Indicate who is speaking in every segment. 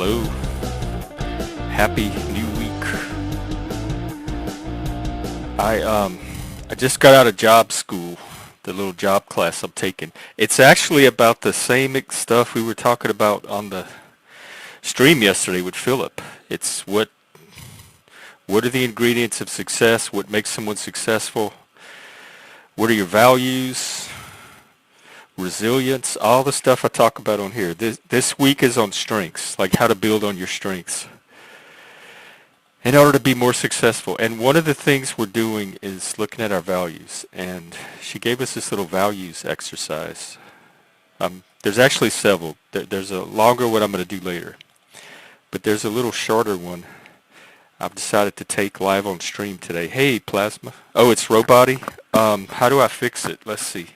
Speaker 1: Hello. Happy new week. I just got out of job school, the little job class I'm taking. It's actually about the same stuff we were talking about on the stream yesterday with Philip. It's what are the ingredients of success? What makes someone successful? What are your values? Resilience, all the stuff I talk about on here. This week is on strengths, like how to build on your strengths in order to be more successful. And one of the things we're doing is looking at our values. And she gave us this little values exercise. There's actually several. There's a longer one I'm going to do later. But there's a little shorter one I've decided to take live on stream today. Hey, Plasma. Oh, it's Robody. How do I fix it? Let's see.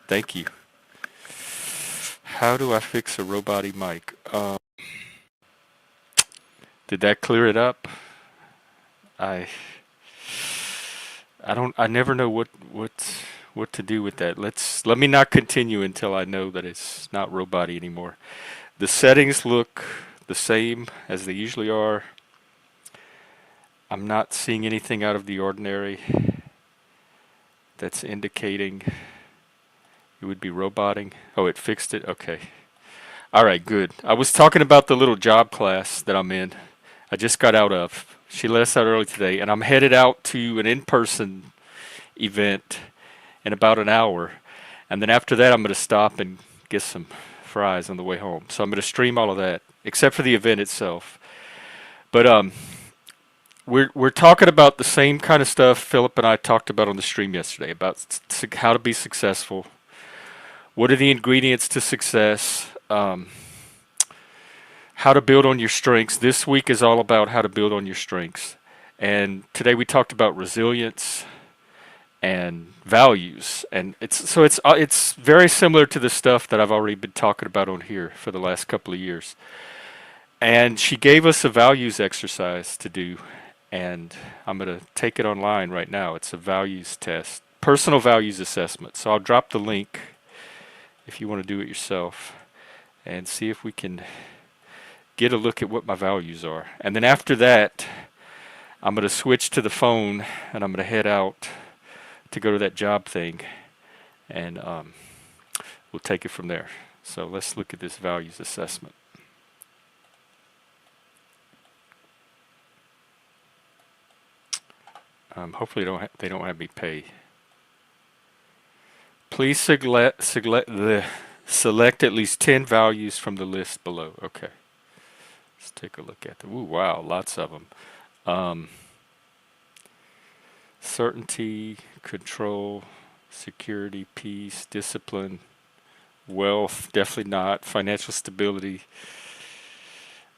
Speaker 1: Thank you. How do I fix a Robody mic? Did that clear it up? I never know what to do with that. Let me not continue until I know that it's not Robody anymore. The settings look the same as they usually are. I'm not seeing anything out of the ordinary that's indicating it would be roboting. Oh, it fixed it? Okay. All right, good. I was talking about the little job class that I'm in. I just got out of. She let us out early today, and I'm headed out to an in-person event in about an hour. And then after that, I'm going to stop and get some fries on the way home. So I'm going to stream all of that, except for the event itself. But we're talking about the same kind of stuff Philip and I talked about on the stream yesterday, about how to be successful. What are the ingredients to success? How to build on your strengths. This week is all about how to build on your strengths. And today we talked about resilience and values. And it's very similar to the stuff that I've already been talking about on here for the last couple of years. And she gave us a values exercise to do. And I'm going to take it online right now. It's a values test, personal values assessment. So I'll drop the link if you want to do it yourself and see if we can get a look at what my values are. And then after that, I'm going to switch to the phone and I'm going to head out to go to that job thing, and we'll take it from there. So let's look at this values assessment. Hopefully they don't have me pay. Please select at least 10 values from the list below. Okay. Let's take a look at them. Ooh, wow, lots of them. Certainty, control, security, peace, discipline, wealth, definitely not. Financial stability.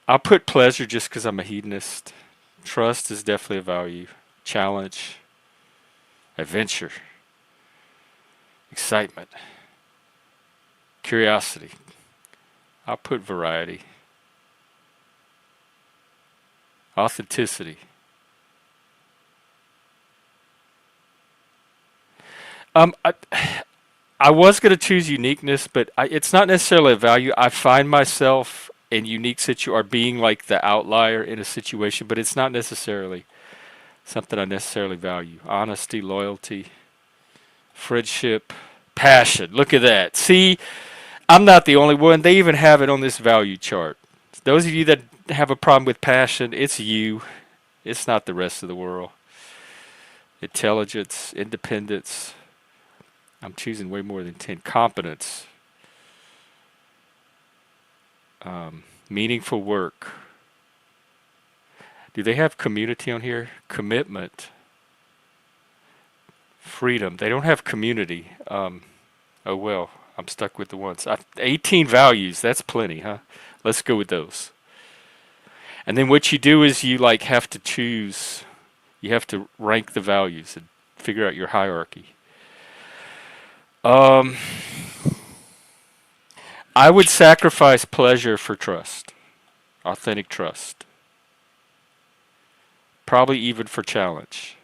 Speaker 1: I'll put pleasure just because I'm a hedonist. Trust is definitely a value. Challenge, adventure, excitement, curiosity. I'll put variety. Authenticity. I was going to choose uniqueness, but it's not necessarily a value. I find myself in unique or being like the outlier in a situation, but it's not necessarily something I necessarily value. Honesty, loyalty, friendship, passion. Look at that. See, I'm not the only one. They even have it on this value chart. Those of you that have a problem with passion, it's you. It's not the rest of the world. Intelligence, independence. I'm choosing way more than 10. Competence. Meaningful work. Do they have community on here? Commitment. Freedom. They don't have community. Oh well, I'm stuck with the ones. 18 values. That's plenty, huh? Let's go with those. And then what you do is you have to choose. You have to rank the values and figure out your hierarchy. I would sacrifice pleasure for trust. Authentic trust. Probably even for challenge.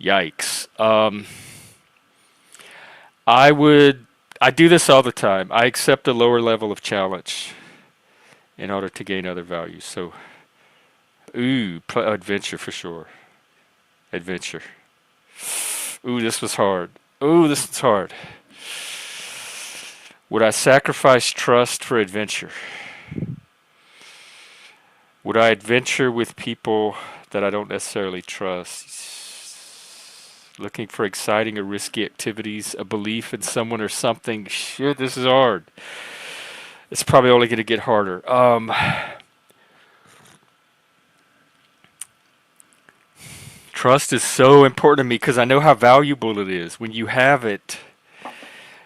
Speaker 1: Yikes. I do this all the time. I accept a lower level of challenge in order to gain other values. So, adventure for sure. Adventure. Ooh, this was hard. Ooh, this was hard. Would I sacrifice trust for adventure? Would I adventure with people that I don't necessarily trust? Looking for exciting or risky activities, a belief in someone or something. Shit, this is hard. It's probably only going to get harder. Trust is so important to me because I know how valuable it is. When you have it,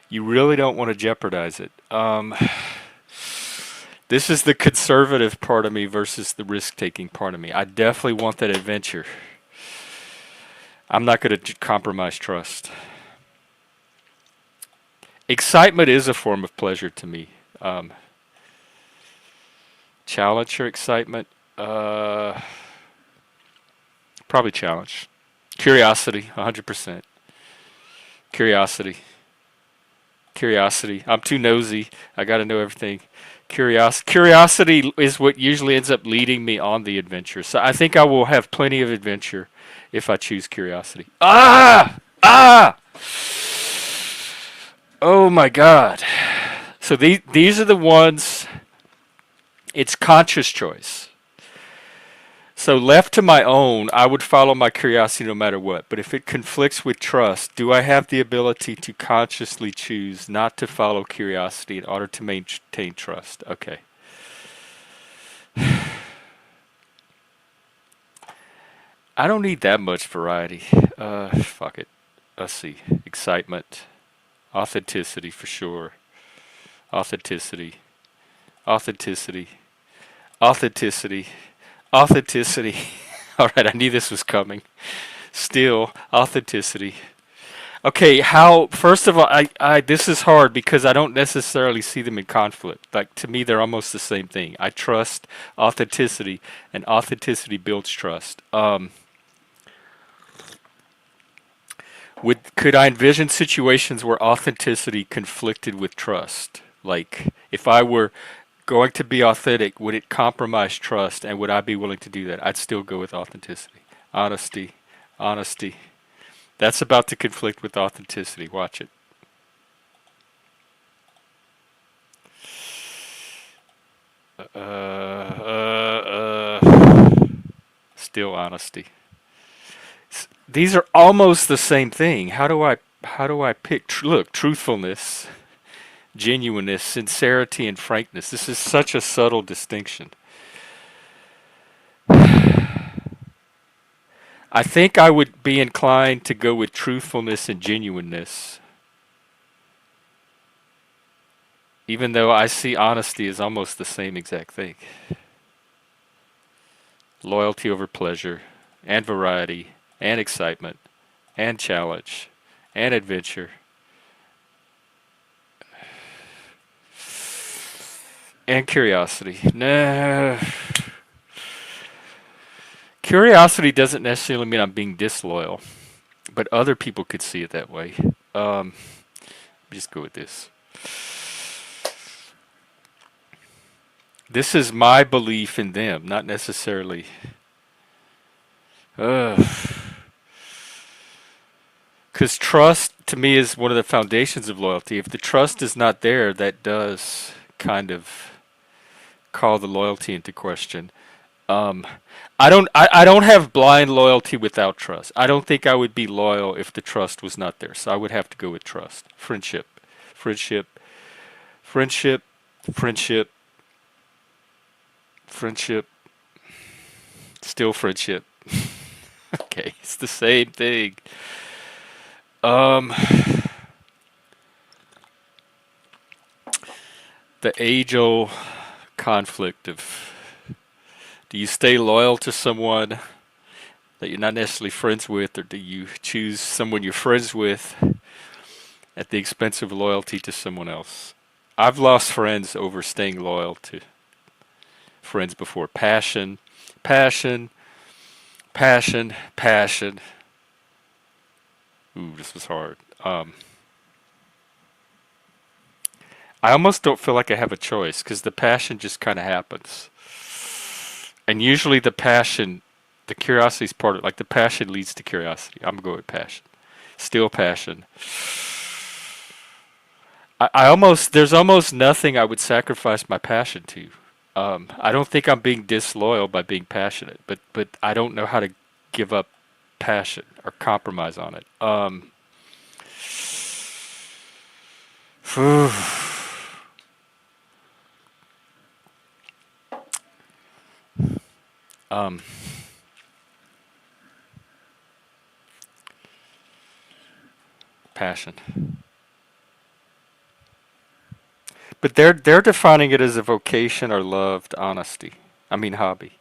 Speaker 1: you really don't want to jeopardize it. This is the conservative part of me versus the risk-taking part of me. I definitely want that adventure. I'm not going to compromise trust. Excitement is a form of pleasure to me. Challenge or excitement? Probably challenge. Curiosity, 100%. Curiosity. Curiosity. I'm too nosy. I got to know everything. Curiosity is what usually ends up leading me on the adventure. So I think I will have plenty of adventure if I choose curiosity. Ah! Oh my God. So these are the ones, it's conscious choice. So left to my own, I would follow my curiosity no matter what. But if it conflicts with trust, do I have the ability to consciously choose not to follow curiosity in order to maintain trust? Okay. I don't need that much variety. Fuck it. Let's see. Excitement. Authenticity for sure. Authenticity. Authenticity. Authenticity. Authenticity. All right, I knew this was coming. Still, authenticity. Okay, how? First of all, this is hard because I don't necessarily see them in conflict. Like to me, they're almost the same thing. I trust authenticity, and authenticity builds trust. Could I envision situations where authenticity conflicted with trust? Like if I were going to be authentic, would it compromise trust, and would I be willing to do that? I'd still go with authenticity. Honesty. Honesty. That's about to conflict with authenticity. Watch it. Still honesty. These are almost the same thing. How do I pick? Look, truthfulness, genuineness, sincerity, and frankness. This is such a subtle distinction. I think I would be inclined to go with truthfulness and genuineness, even though I see honesty as almost the same exact thing. Loyalty over pleasure, and variety, and excitement, and challenge, and adventure, and curiosity. Nah. Curiosity doesn't necessarily mean I'm being disloyal, but other people could see it that way. Just go with this. This is my belief in them, not necessarily. Because trust to me is one of the foundations of loyalty. If the trust is not there, that does kind of call the loyalty into question. I don't have blind loyalty without trust. I don't think I would be loyal if the trust was not there. So I would have to go with trust. Friendship. Friendship. Friendship. Friendship. Friendship. Still friendship. Okay, it's the same thing. Um, the age-old conflict of, do you stay loyal to someone that you're not necessarily friends with, or do you choose someone you're friends with at the expense of loyalty to someone else? I've lost friends over staying loyal to friends before. Passion, passion, passion, passion. Ooh, this was hard. I almost don't feel like I have a choice because the passion just kind of happens. And usually the curiosity is part of, like the passion leads to curiosity. I'm going with passion. Still passion. There's almost nothing I would sacrifice my passion to. I don't think I'm being disloyal by being passionate, but I don't know how to give up passion or compromise on it. Um, Passion. But they're defining it as a vocation or loved honesty. I mean hobby.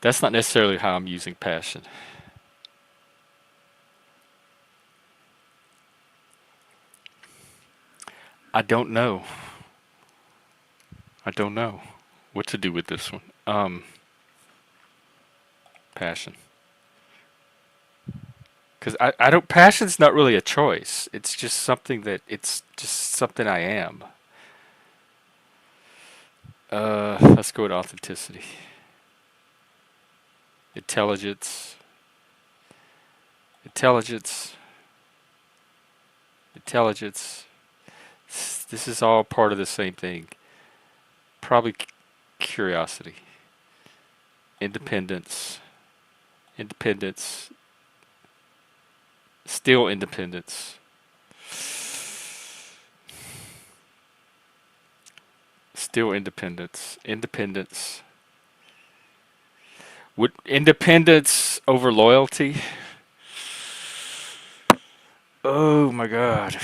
Speaker 1: That's not necessarily how I'm using passion. I don't know. I don't know what to do with this one. Passion. Because I don't. Passion's not really a choice. It's just something I am. Let's go with authenticity. Intelligence. Intelligence. Intelligence. This is all part of the same thing. Probably curiosity. Independence. Independence. Still independence. Still independence. Independence. Would independence over loyalty? Oh my God.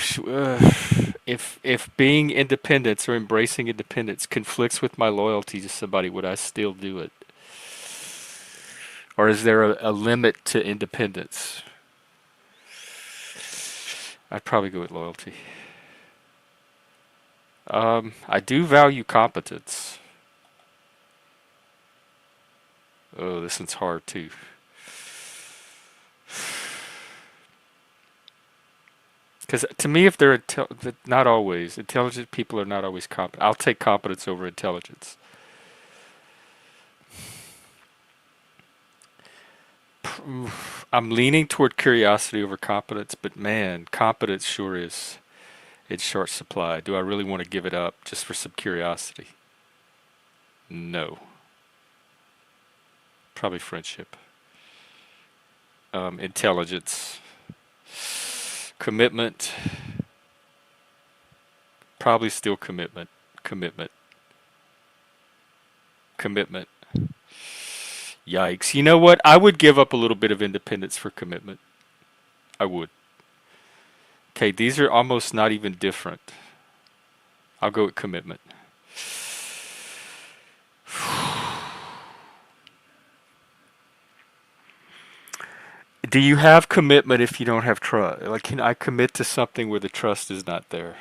Speaker 1: If being independence or embracing independence conflicts with my loyalty to somebody, would I still do it? Or is there a limit to independence? I'd probably go with loyalty. I do value competence. Oh, this one's hard too. Because to me, if they're not always intelligent people are not always competent. I'll take competence over intelligence. I'm leaning toward curiosity over competence, but man, competence sure is in short supply. Do I really want to give it up just for some curiosity? No. Probably friendship. Intelligence. Commitment. Probably still commitment. Commitment. Commitment. Yikes. You know what? I would give up a little bit of independence for commitment. I would. Okay, these are almost not even different. I'll go with commitment. Do you have commitment if you don't have trust? Like, can I commit to something where the trust is not there?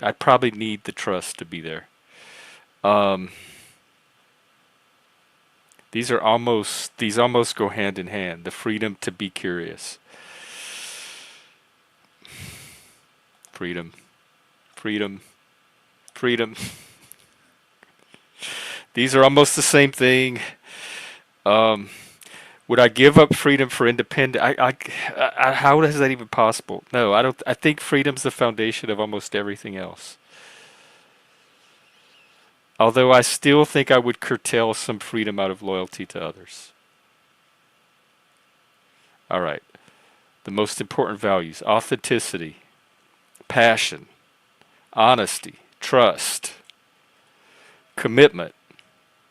Speaker 1: I probably need the trust to be there. Um, these almost go hand in hand. The freedom to be curious. Freedom, freedom, freedom. These are almost the same thing. Um, would I give up freedom for independent? How is that even possible? No, I don't. I think freedom's the foundation of almost everything else. Although I still think I would curtail some freedom out of loyalty to others. All right. The most important values: authenticity, passion, honesty, trust, commitment.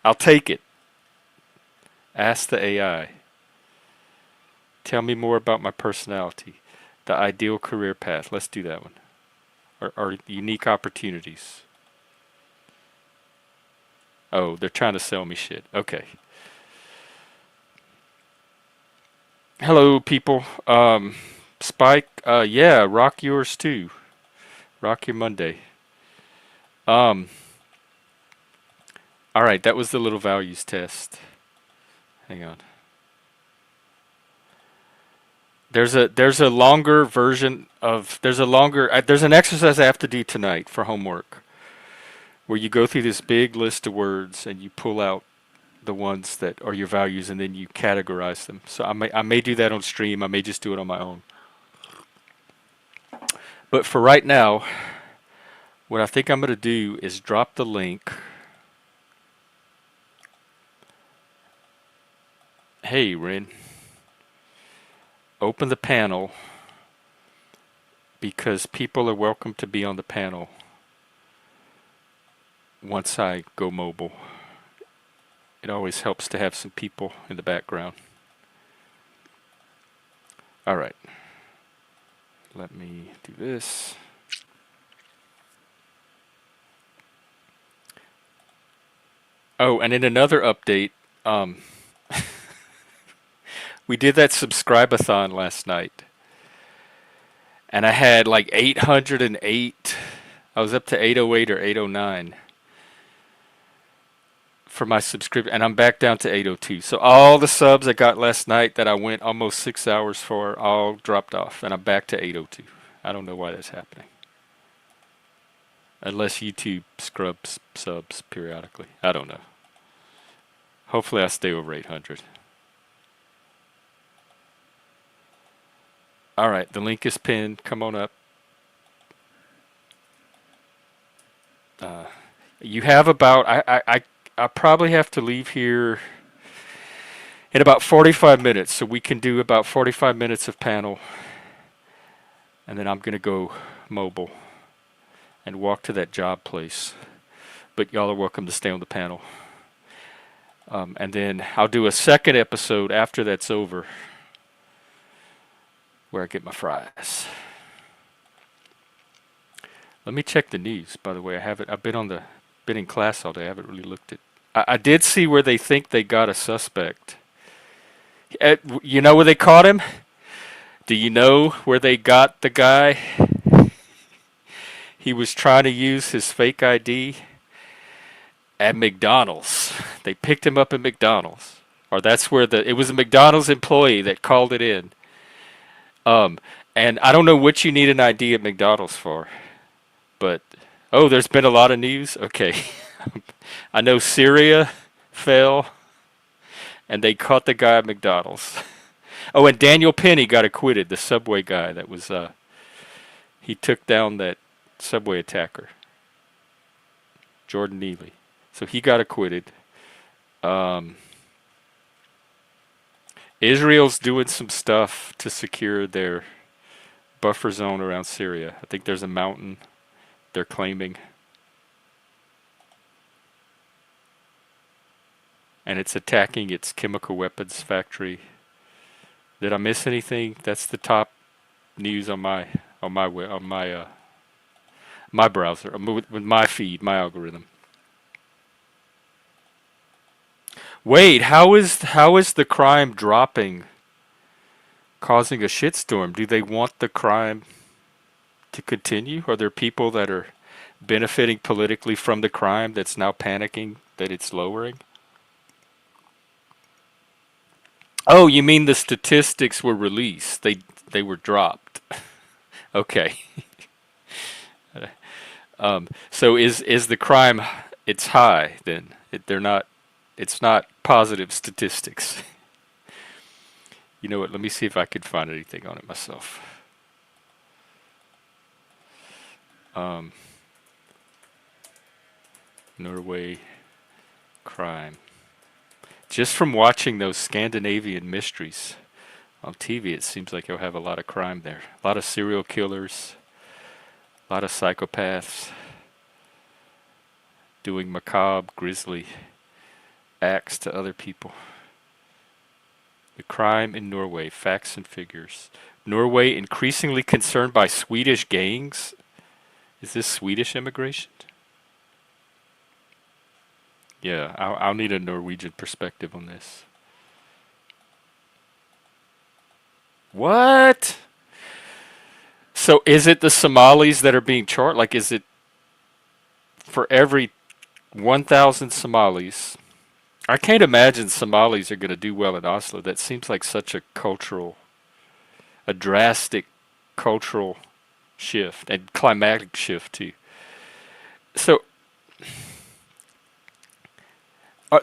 Speaker 1: I'll take it. Ask the AI. Tell me more about my personality. The ideal career path. Let's do that one. Or unique opportunities. Oh, they're trying to sell me shit. Okay. Hello, people. Spike. Yeah, rock yours too. Rock your Monday. Um. All right, that was the little values test. Hang on. There's a longer version of there's an exercise I have to do tonight for homework where you go through this big list of words and you pull out the ones that are your values and then you categorize them. So I may do that on stream. I may just do it on my own. But for right now, what I think I'm going to do is drop the link. Hey, Ren, open the panel because people are welcome to be on the panel once I go mobile. It always helps to have some people in the background. All right. Let me do this. Oh, and in another update, we did that subscribe-a-thon last night. And I had like 808. I was up to 808 or 809 for my subscription, and I'm back down to 802. So all the subs I got last night that I went almost 6 hours for all dropped off, and I'm back to 802. I don't know why that's happening. Unless YouTube scrubs subs periodically. I don't know. Hopefully I stay over 800. All right, the link is pinned. Come on up. You have about I probably have to leave here in about 45 minutes, so we can do about 45 minutes of panel, and then I'm gonna go mobile and walk to that job place. But y'all are welcome to stay on the panel, and then I'll do a second episode after that's over, where I get my fries. Let me check the news. By the way, I've been in class all day. I haven't really looked at. I did see where they think they got a suspect. You know where they caught him? Do you know where they got the guy? He was trying to use his fake ID at McDonald's. They picked him up at McDonald's, or that's where it was a McDonald's employee that called it in. And I don't know what you need an ID at McDonald's for, but there's been a lot of news. Okay. I know Syria fell, and they caught the guy at McDonald's. Oh, and Daniel Penny got acquitted, the subway guy that was, he took down that subway attacker, Jordan Neely. So he got acquitted. Israel's doing some stuff to secure their buffer zone around Syria. I think there's a mountain they're claiming. And it's attacking its chemical weapons factory. Did I miss anything? That's the top news on my browser, with my feed, my algorithm. Wait, how is the crime dropping, causing a shitstorm? Do they want the crime to continue? Are there people that are benefiting politically from the crime that's now panicking that it's lowering? Oh, you mean the statistics were released? They were dropped. Okay. So is the crime, it's high then? It's not positive statistics. You know what? Let me see if I could find anything on it myself. Norway crime. Just from watching those Scandinavian mysteries on TV, it seems like you'll have a lot of crime there. A lot of serial killers, a lot of psychopaths doing macabre, grisly acts to other people. The crime in Norway, facts and figures. Norway increasingly concerned by Swedish gangs. Is this Swedish immigration? Yeah, I'll need a Norwegian perspective on this. What? So is it the Somalis that are being charged? Like, is it for every 1,000 Somalis? I can't imagine Somalis are going to do well in Oslo. That seems like such a cultural. a drastic cultural shift and climatic shift too. So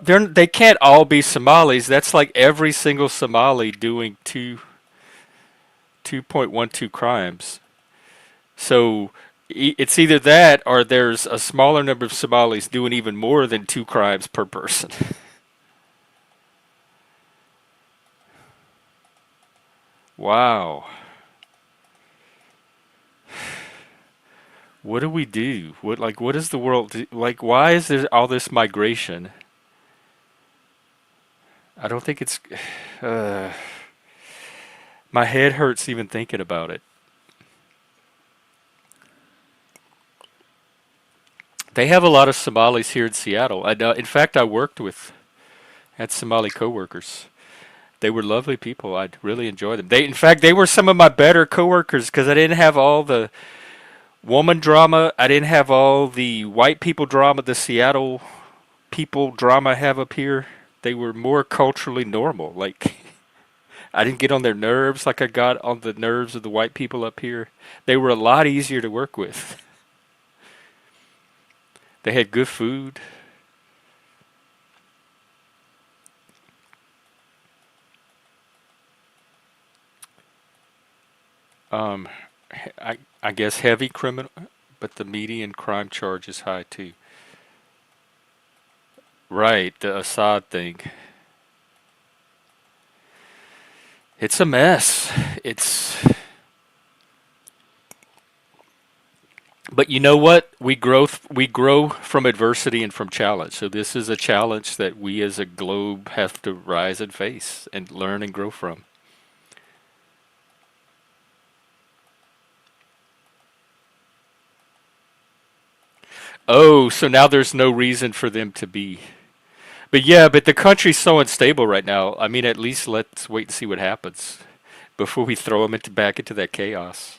Speaker 1: they can't all be Somalis. That's like every single Somali doing 2.12 crimes. So it's either that or there's a smaller number of Somalis doing even more than 2 crimes per person. Wow. What do we do? What is the world like? Why is there all this migration? I don't think it's. Uh, my head hurts even thinking about it. They have a lot of Somalis here in Seattle. In fact, I worked with had Somali coworkers. They were lovely people. I really enjoyed them. In fact, they were some of my better coworkers because I didn't have all the woman drama. I didn't have all the white people drama the Seattle people drama have up here. They were more culturally normal. Like I didn't get on their nerves like I got on the nerves of the white people up here. They were a lot easier to work with. They had good food. Um, I guess heavy criminal, but the median crime charge is high too. Right, the Assad thing. It's a mess. It's But you know what? We grow from adversity and from challenge. So this is a challenge that we as a globe have to rise and face and learn and grow from. Oh, so now there's no reason for them to be. But yeah, but the country's so unstable right now. I mean, at least let's wait and see what happens before we throw them back into that chaos.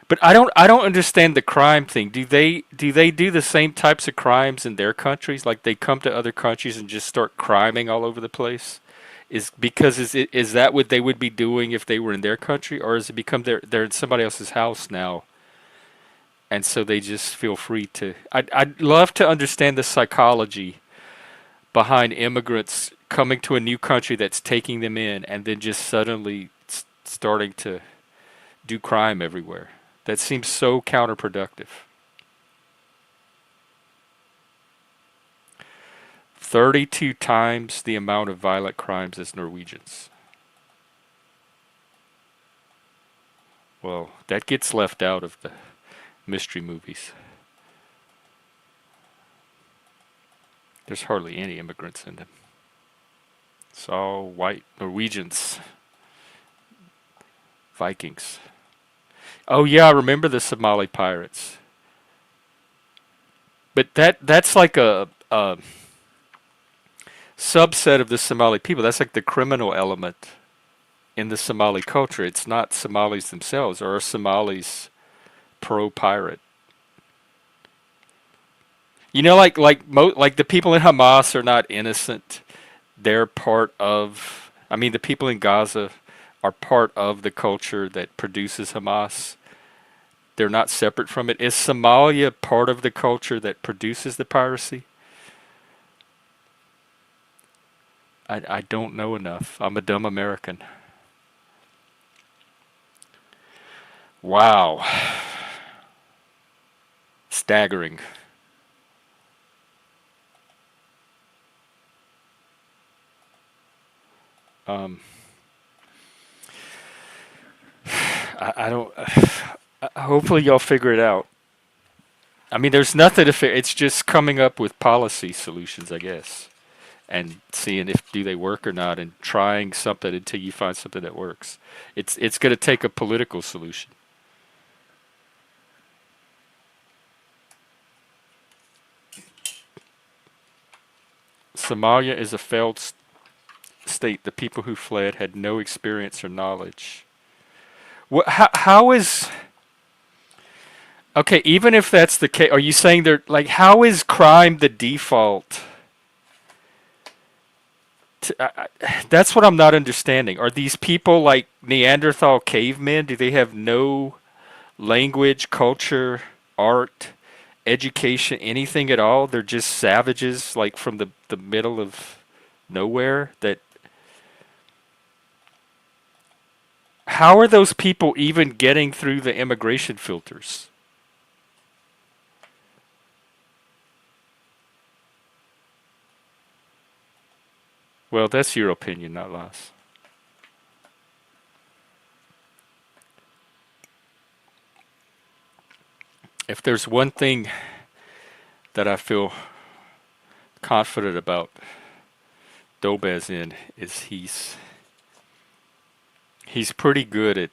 Speaker 1: But I don't understand the crime thing. Do they do the same types of crimes in their countries? Like they come to other countries and just start criming all over the place? Is that what they would be doing if they were in their country, or has it become they're in somebody else's house now, and so they just feel free to? I'd love to understand the psychology behind immigrants coming to a new country that's taking them in, and then just suddenly starting to do crime everywhere. That seems so counterproductive. 32 times the amount of violent crimes as Norwegians. Well, that gets left out of the mystery movies. There's hardly any immigrants in them. It's all white Norwegians, Vikings. Oh yeah, I remember the Somali pirates. But that's like a subset of the Somali people. That's like the criminal element in the Somali culture. It's not Somalis themselves, or are Somalis pro pirate. Like the people in Hamas are not innocent. They're part of. I mean, the people in Gaza are part of the culture that produces Hamas. They're not separate from it. Is Somalia part of the culture that produces the piracy? I don't know enough. I'm a dumb American. Wow. Staggering. Um, I don't. Hopefully, y'all figure it out. I mean, there's nothing to figure. It's just coming up with policy solutions, I guess, and seeing if do they work or not, and trying something until you find something that works. It's going to take a political solution. Somalia is a failed state. The people who fled had no experience or knowledge. How is okay? Even if that's the case, are you saying they're like how is crime the default That's what I'm not understanding. Are these people like Neanderthal cavemen? Do they have no language, culture, art, education, anything at all? They're just savages, like from the middle of nowhere. That how are those people even getting through the immigration filters? Well, that's your opinion, not Lars. If there's one thing that I feel confident about Dobez in, is he's pretty good at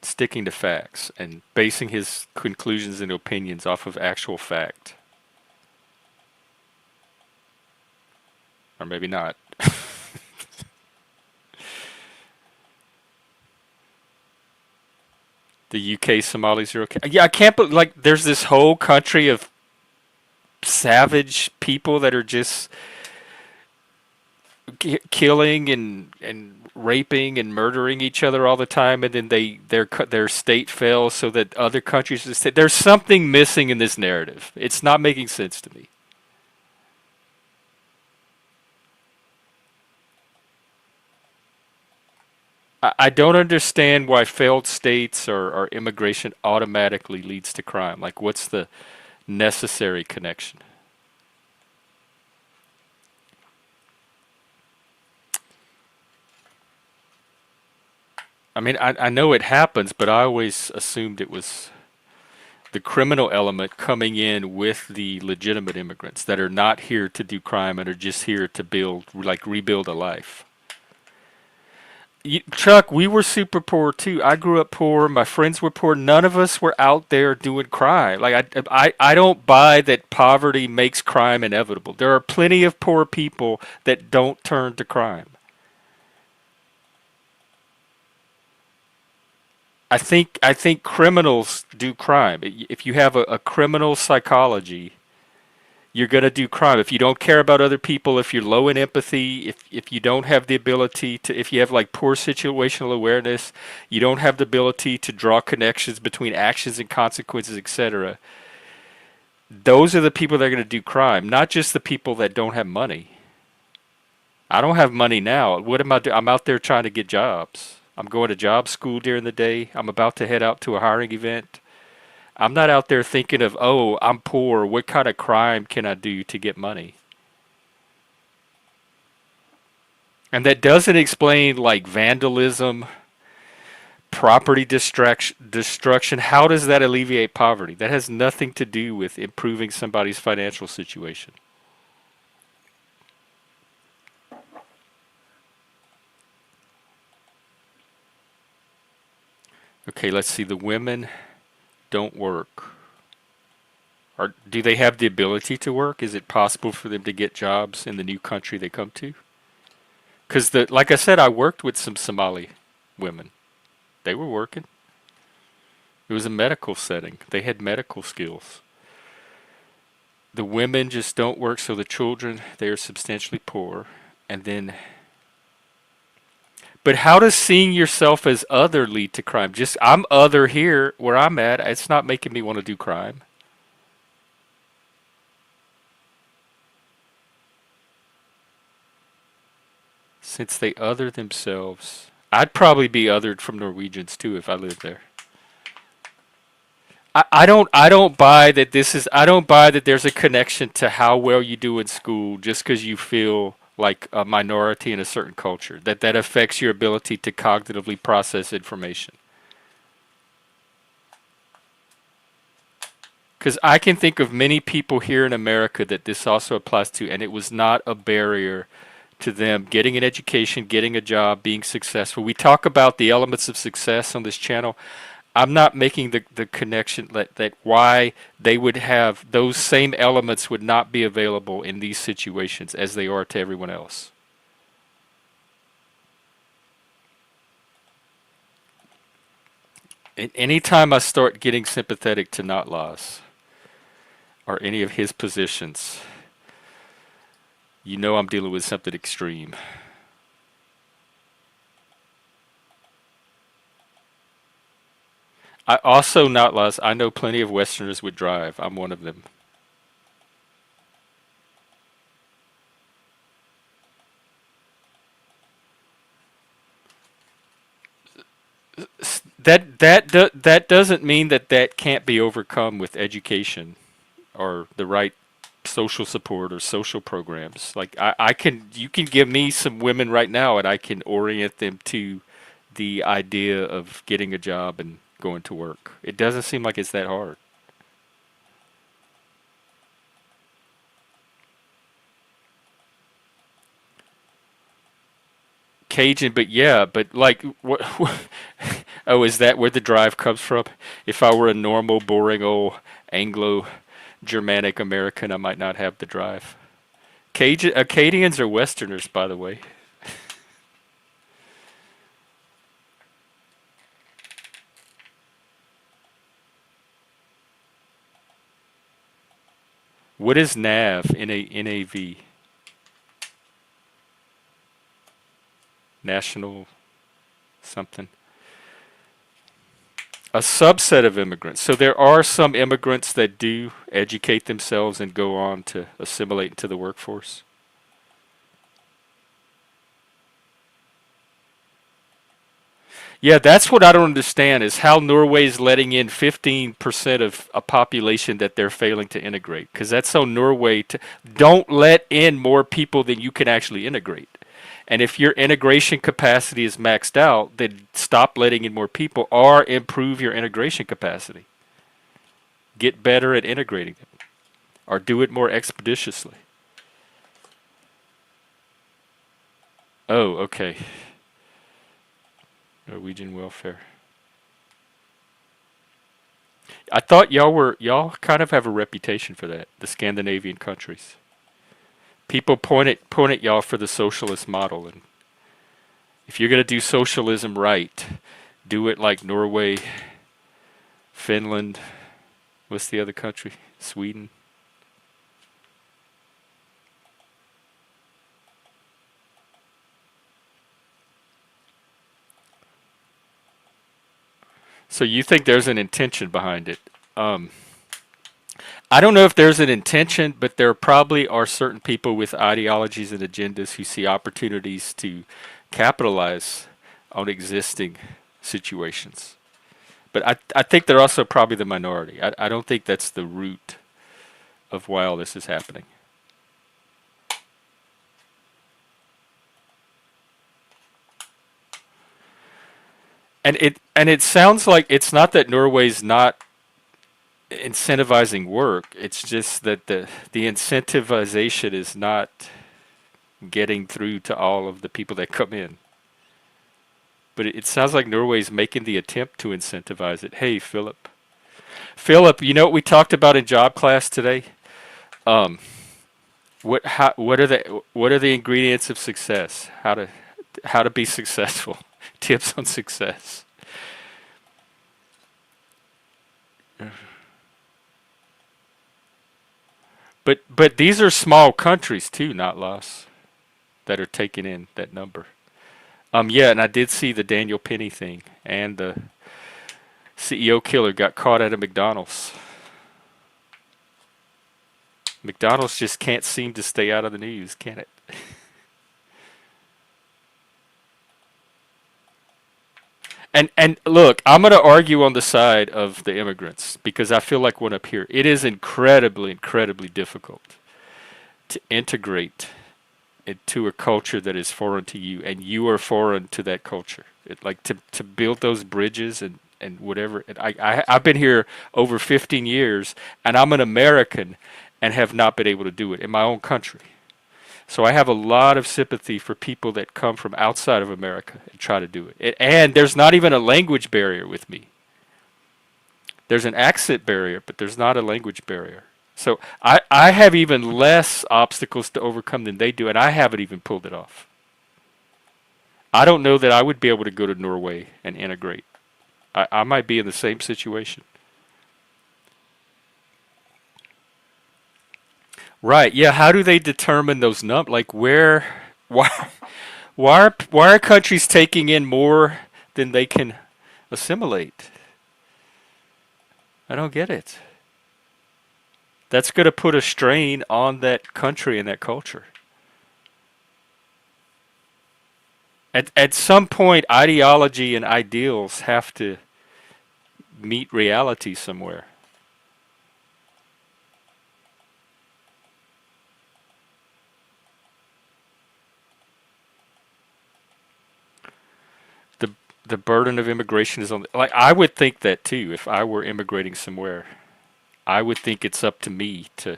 Speaker 1: sticking to facts and basing his conclusions and opinions off of actual fact, or maybe not. The UK Somalis are okay. Yeah, I can't believe like there's this whole country of savage people that are just killing and raping and murdering each other all the time, and then their state fails so that other countries just say there's something missing in this narrative. It's not making sense to me. I don't understand why failed states or immigration automatically leads to crime. Like, what's the necessary connection? I mean, I know it happens, but I always assumed it was the criminal element coming in with the legitimate immigrants that are not here to do crime and are just here to build, like, rebuild a life. Chuck, we were super poor too. I grew up poor. My friends were poor. None of us were out there doing crime. Like I don't buy that poverty makes crime inevitable. There are plenty of poor people that don't turn to crime. I think criminals do crime. If you have a criminal psychology, you're going to do crime. If you don't care about other people, if you're low in empathy, if you don't have the ability to, if you have like poor situational awareness, you don't have the ability to draw connections between actions and consequences, etc. Those are the people that are going to do crime, not just the people that don't have money. I don't have money now. What am I doing? I'm out there trying to get jobs. I'm going to job school during the day. I'm about to head out to a hiring event. I'm not out there thinking of, oh, I'm poor. What kind of crime can I do to get money? And that doesn't explain like vandalism, property destruction. How does that alleviate poverty? That has nothing to do with improving somebody's financial situation. Okay, let's see. The women don't work. Or do they have the ability to work? Is it possible for them to get jobs in the new country they come to? Because like I said, I worked with some Somali women. They were working. It was a medical setting. They had medical skills. The women just don't work, so the children, they are substantially poor. And then, but how does seeing yourself as other lead to crime? Just, I'm other here where I'm at. It's not making me want to do crime. Since they other themselves, I'd probably be othered from Norwegians too if I lived there. I don't buy that this is I don't buy that there's a connection to how well you do in school just because you feel like a minority in a certain culture. That affects your ability to cognitively process information. Because I can think of many people here in America that this also applies to, and it was not a barrier to them getting an education, getting a job, being successful. We talk about the elements of success on this channel. I'm not making the connection that why they would have those same elements would not be available in these situations as they are to everyone else. And anytime I start getting sympathetic to not laws or any of his positions, you know I'm dealing with something extreme. I also not lost. I know plenty of Westerners would drive. I'm one of them. That doesn't mean that that can't be overcome with education or the right social support or social programs. Like I can, you can give me some women right now, and I can orient them to the idea of getting a job and going to work. It doesn't seem like it's that hard. Cajun, but yeah, but like, what? Oh, is that where the drive comes from? If I were a normal, boring old Anglo Germanic American, I might not have the drive. Cajun Acadians are Westerners, by the way. What is NAV? NAV? National something. A subset of immigrants. So there are some immigrants that do educate themselves and go on to assimilate into the workforce. Yeah, that's what I don't understand is how Norway's letting in 15% of a population that they're failing to integrate. Because that's so Norway to don't let in more people than you can actually integrate. And if your integration capacity is maxed out, then stop letting in more people or improve your integration capacity. Get better at integrating them or do it more expeditiously. Oh, okay. Norwegian welfare. I thought y'all kind of have a reputation for that, the Scandinavian countries. People point at y'all for the socialist model, and if you're gonna do socialism right, do it like Norway, Finland. What's the other country? Sweden. So you think there's an intention behind it? Um, I don't know if there's an intention, but there probably are certain people with ideologies and agendas who see opportunities to capitalize on existing situations. But I think they're also probably the minority. I don't think that's the root of why all this is happening. And it sounds like it's not that Norway's not incentivizing work. It's just that the incentivization is not getting through to all of the people that come in. But it sounds like Norway's making the attempt to incentivize it. Hey, Philip. Philip, you know what we talked about in job class today? Um, what are the ingredients of success? How to be successful? Tips on success. But these are small countries too, not less, that are taking in that number. Yeah, and I did see the Daniel Penny thing, and the CEO killer got caught at a McDonald's. McDonald's just can't seem to stay out of the news, can it? And look, I'm going to argue on the side of the immigrants because I feel like one up here. It is incredibly, incredibly difficult to integrate into a culture that is foreign to you, and you are foreign to that culture. Like to build those bridges and whatever. I've been here over 15 years, and I'm an American, and have not been able to do it in my own country. So I have a lot of sympathy for people that come from outside of America and try to do it. And there's not even a language barrier with me. There's an accent barrier, but there's not a language barrier. So I have even less obstacles to overcome than they do, and I haven't even pulled it off. I don't know that I would be able to go to Norway and integrate. I might be in the same situation. Right. Yeah. How do they determine those Like where? Why? Why are countries taking in more than they can assimilate? I don't get it. That's going to put a strain on that country and that culture. At some point, ideology and ideals have to meet reality somewhere. The the burden of immigration is on. Like I would think that too if I were immigrating somewhere. I would think it's up to me to.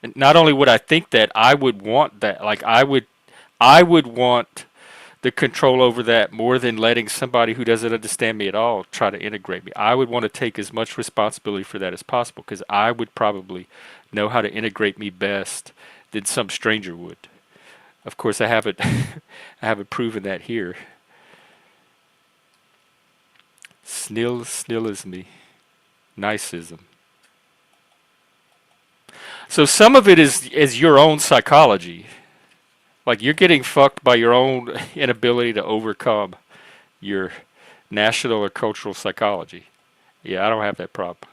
Speaker 1: And not only would I think that, I would want that. Like I would want the control over that more than letting somebody who doesn't understand me at all try to integrate me. I would want to take as much responsibility for that as possible because I would probably know how to integrate me best than some stranger would. Of course, I haven't I haven't proven that here. Snillism, niceism. So some of it is your own psychology. Like you're getting fucked by your own inability to overcome your national or cultural psychology. Yeah, I don't have that problem.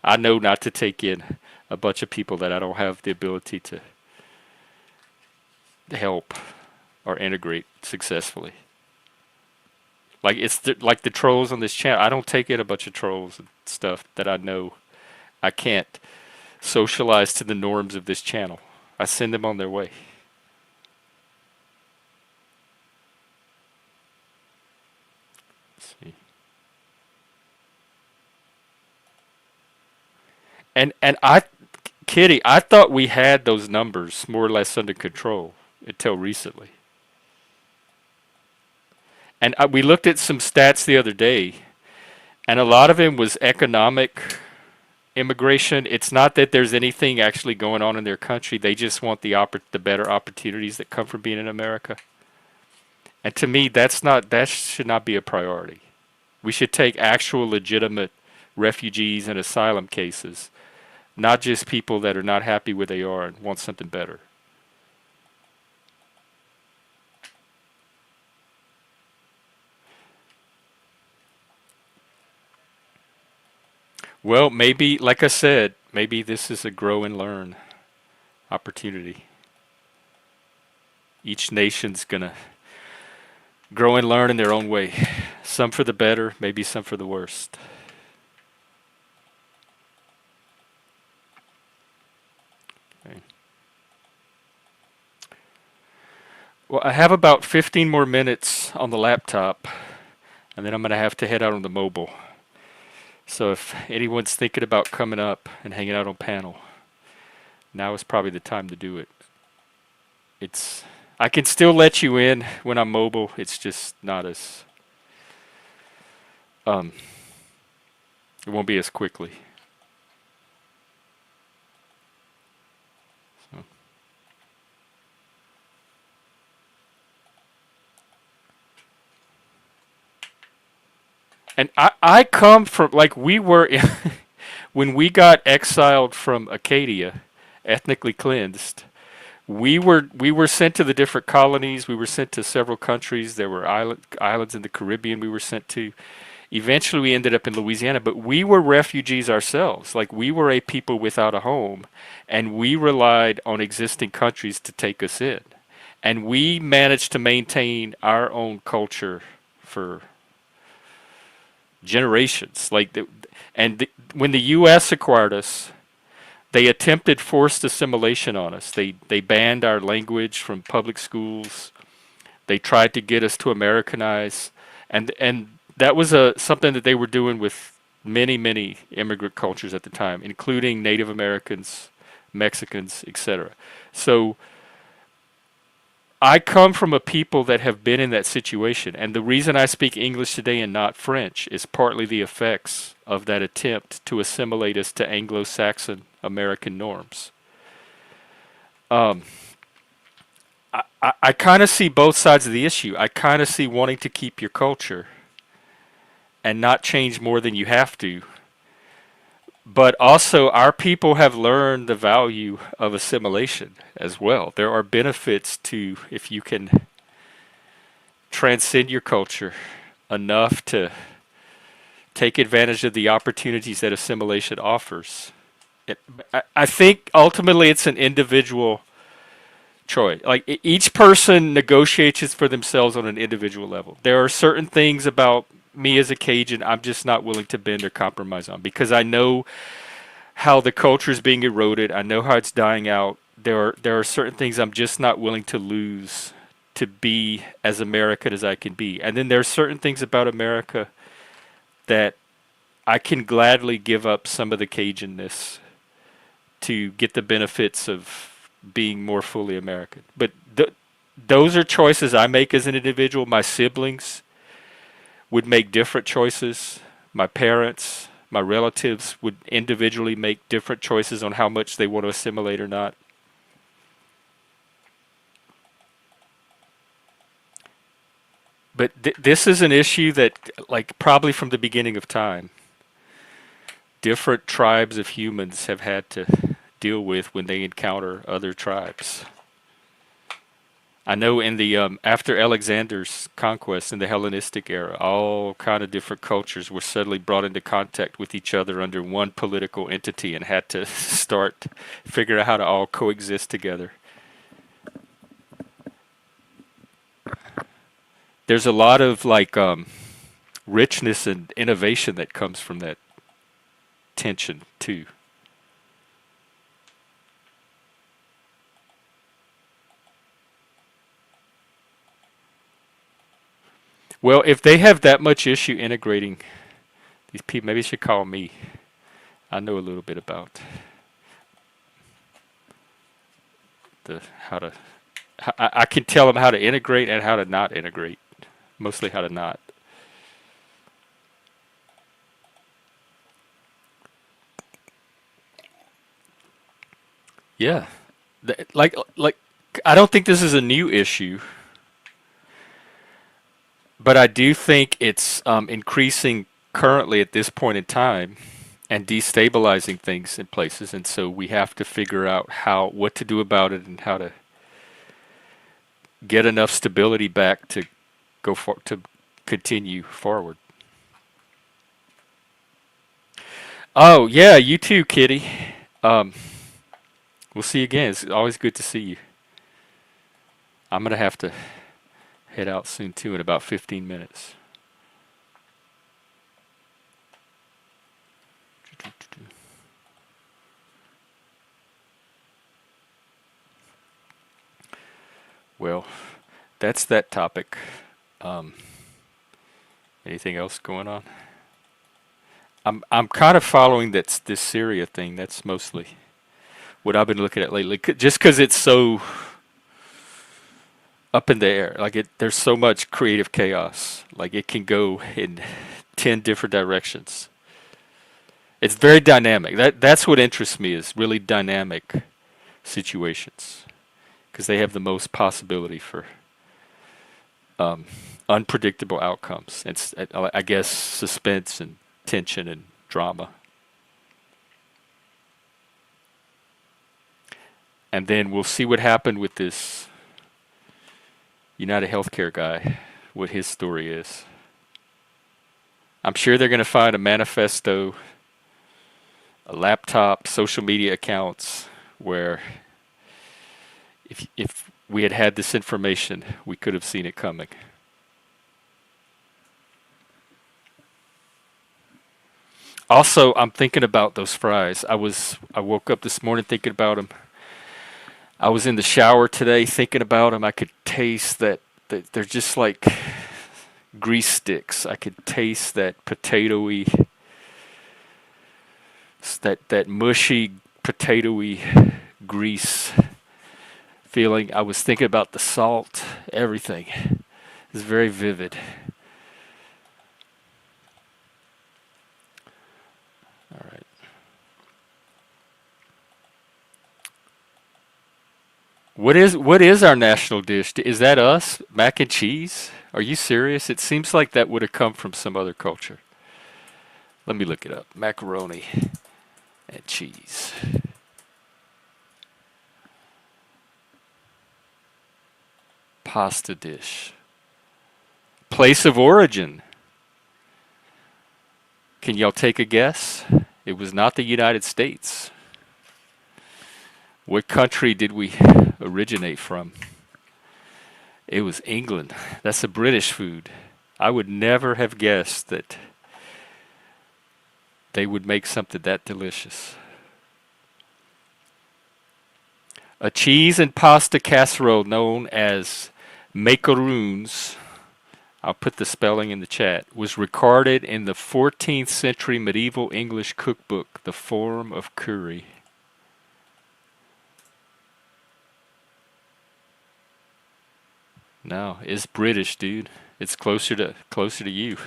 Speaker 1: I know not to take in a bunch of people that I don't have the ability to help or integrate successfully. Like like the trolls on this channel. I don't take in a bunch of trolls and stuff that I know I can't socialize to the norms of this channel. I send them on their way. Let's see. And Kitty, I thought we had those numbers more or less under control until recently. And we looked at some stats the other day, and a lot of it was economic immigration. It's not that there's anything actually going on in their country. They just want the better opportunities that come from being in America. And to me, that should not be a priority. We should take actual legitimate refugees and asylum cases, not just people that are not happy where they are and want something better. Well, maybe, like I said, maybe this is a grow and learn opportunity. Each nation's gonna grow and learn in their own way. Some for the better, maybe some for the worst. Okay. Well, I have about 15 more minutes on the laptop, and then I'm gonna have to head out on the mobile. So if anyone's thinking about coming up and hanging out on panel, now is probably the time to do it. It's I can still let you in when I'm mobile. It's just not as um it won't be as quickly. So. And I come from like we were when we got exiled from Acadia, ethnically cleansed. We were sent to the different colonies. We were sent to several countries. There were islands in the Caribbean we were sent to. Eventually, we ended up in Louisiana, but we were refugees ourselves. Like we were a people without a home, and we relied on existing countries to take us in. And we managed to maintain our own culture for generations. When the U.S. acquired us, they attempted forced assimilation on us. They banned our language from public schools. They tried to get us to Americanize, and that was something that they were doing with many immigrant cultures at the time, including Native Americans, Mexicans, etc. So I come from a people that have been in that situation, and the reason I speak English today and not French is partly the effects of that attempt to assimilate us to Anglo-Saxon American norms. Um, I kind of see both sides of the issue. I kind of see wanting to keep your culture and not change more than you have to, But also, our people have learned the value of assimilation as well. There are benefits to if you can transcend your culture enough to take advantage of the opportunities that assimilation offers. It, I think ultimately it's an individual choice. Like each person negotiates it for themselves on an individual level. There are certain things about me as a Cajun I'm just not willing to bend or compromise on because I know how the culture is being eroded. I know how it's dying out. There are certain things I'm just not willing to lose to be as American as I can be. And then there are certain things about America that I can gladly give up some of the Cajunness to get the benefits of being more fully American. But those are choices I make as an individual. My siblings would make different choices. My parents, my relatives would individually make different choices on how much they want to assimilate or not. But this is an issue that, like, probably from the beginning of time, different tribes of humans have had to deal with when they encounter other tribes. I know in the after Alexander's conquest in the Hellenistic era, all kind of different cultures were suddenly brought into contact with each other under one political entity and had to start figure out how to all coexist together. There's a lot of like richness and innovation that comes from that tension too. Well, if they have that much issue integrating these people, maybe they should call me. I know a little bit about the how to. I can tell them how to integrate and how to not integrate. Mostly how to not. Yeah, like I don't think this is a new issue, but I do think it's increasing currently at this point in time and destabilizing things in places, and so we have to figure out how what to do about it and how to get enough stability back to go for to continue forward. Oh yeah, you too, Kitty. Um, we'll see you again. It's always good to see you. I'm gonna have to head out soon too in about 15 minutes. Well, that's that topic. Um, anything else going on? I'm kind of following this Syria thing. That's mostly what I've been looking at lately. Just because it's so up in the air, like there's so much creative chaos. Like it can go in 10 different directions. It's very dynamic. That's what interests me is really dynamic situations because they have the most possibility for um, unpredictable outcomes. It's I guess suspense and tension and drama. And then we'll see what happened with this United Healthcare guy, what his story is. I'm sure they're going to find a manifesto, a laptop, social media accounts where if we had had this information, we could have seen it coming. Also, I'm thinking about those fries. I woke up this morning thinking about them. I was in the shower today thinking about them. I could taste that they're just like grease sticks. I could taste that potatoy, that mushy potatoy grease feeling. I was thinking about the salt, everything. It's very vivid. All right. What is our national dish? Is that us? Mac and cheese? Are you serious? It seems like that would have come from some other culture. Let me look it up. Macaroni. and cheese. Pasta dish. Place of origin. Can y'all take a guess? It was not the United States. What country did we originate from? It was England. That's a British food. I would never have guessed that they would make something that delicious. A cheese and pasta casserole known as macaroons, I'll put the spelling in the chat, was recorded in the 14th century medieval English cookbook, The Form of Curry. No, it's British, dude. It's closer to you.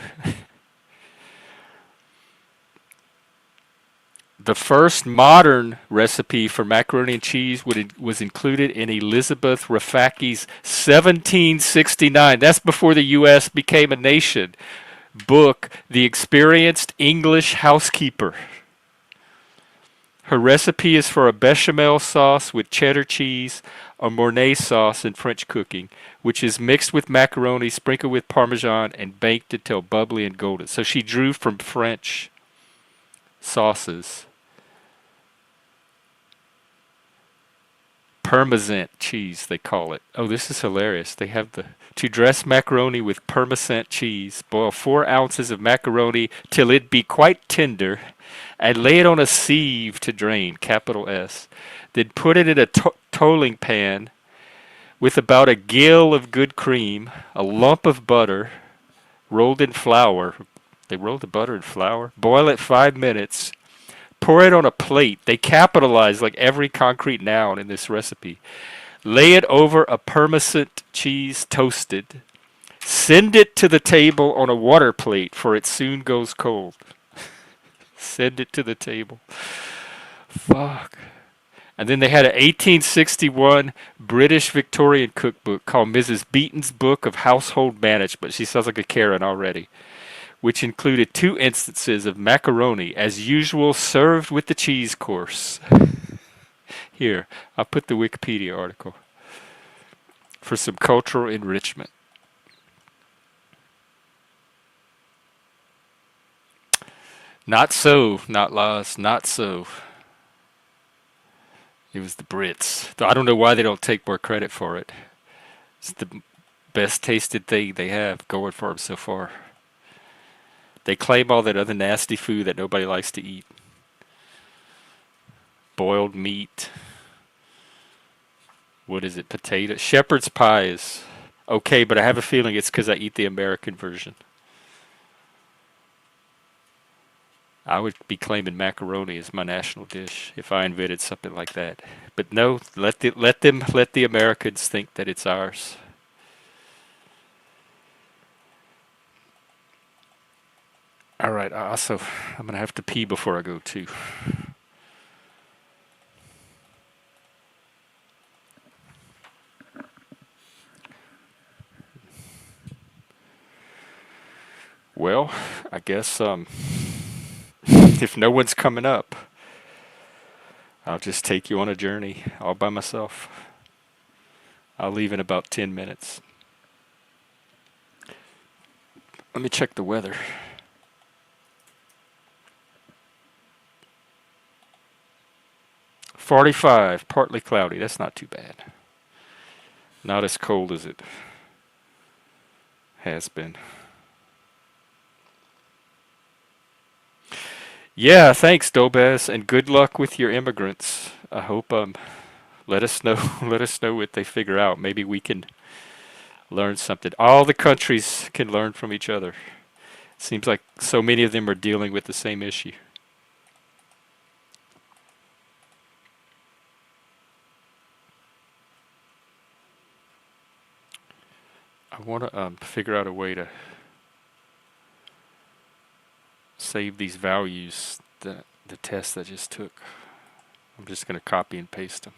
Speaker 1: The first modern recipe for macaroni and cheese was included in Elizabeth Rafaki's 1769. That's before the U.S. became a nation. Book, The Experienced English Housekeeper. Her recipe is for a bechamel sauce with cheddar cheese, a Mornay sauce in French cooking, which is mixed with macaroni, sprinkled with Parmesan, and baked until bubbly and golden. So she drew from French sauces. Parmesan cheese, they call it. Oh, this is hilarious. They have to dress macaroni with Parmesan cheese. Boil 4 ounces of macaroni till it be quite tender, and lay it on a sieve to drain, capital S. Then put it in a tolling pan with about a gill of good cream, a lump of butter rolled in flour. They rolled the butter in flour. Boil it 5 minutes. Pour it on a plate. They capitalize like every concrete noun in this recipe. Lay it over a Parmesan cheese toasted. Send it to the table on a water plate, for it soon goes cold. Send it to the table. Fuck. And then they had an 1861 British Victorian cookbook called Mrs. Beeton's Book of Household Management. She sounds like a Karen already. Which included 2 instances of macaroni, as usual, served with the cheese course. Here, I'll put the Wikipedia article for some cultural enrichment. Not so, not Laws, not so. It was the Brits. I don't know why they don't take more credit for it. It's the best tasted thing they have going for them so far. They claim all that other nasty food that nobody likes to eat. Boiled meat. What is it? Potato. Shepherd's pie is okay, but I have a feeling it's because I eat the American version. I would be claiming macaroni as my national dish if I invented something like that. But no, let the Americans think that it's ours. All right. I'm gonna have to pee before I go too. Well, I guess if no one's coming up, I'll just take you on a journey all by myself. I'll leave in about 10 minutes. Let me check the weather. 45, partly cloudy. That's not too bad. Not as cold as it has been. Yeah, thanks, Dobez, and good luck with your immigrants. I hope let us know let us know what they figure out. Maybe we can learn something. All the countries can learn from each other. Seems like so many of them are dealing with the same issue. I want to figure out a way to save these values, the test I just took. I'm just going to copy and paste them.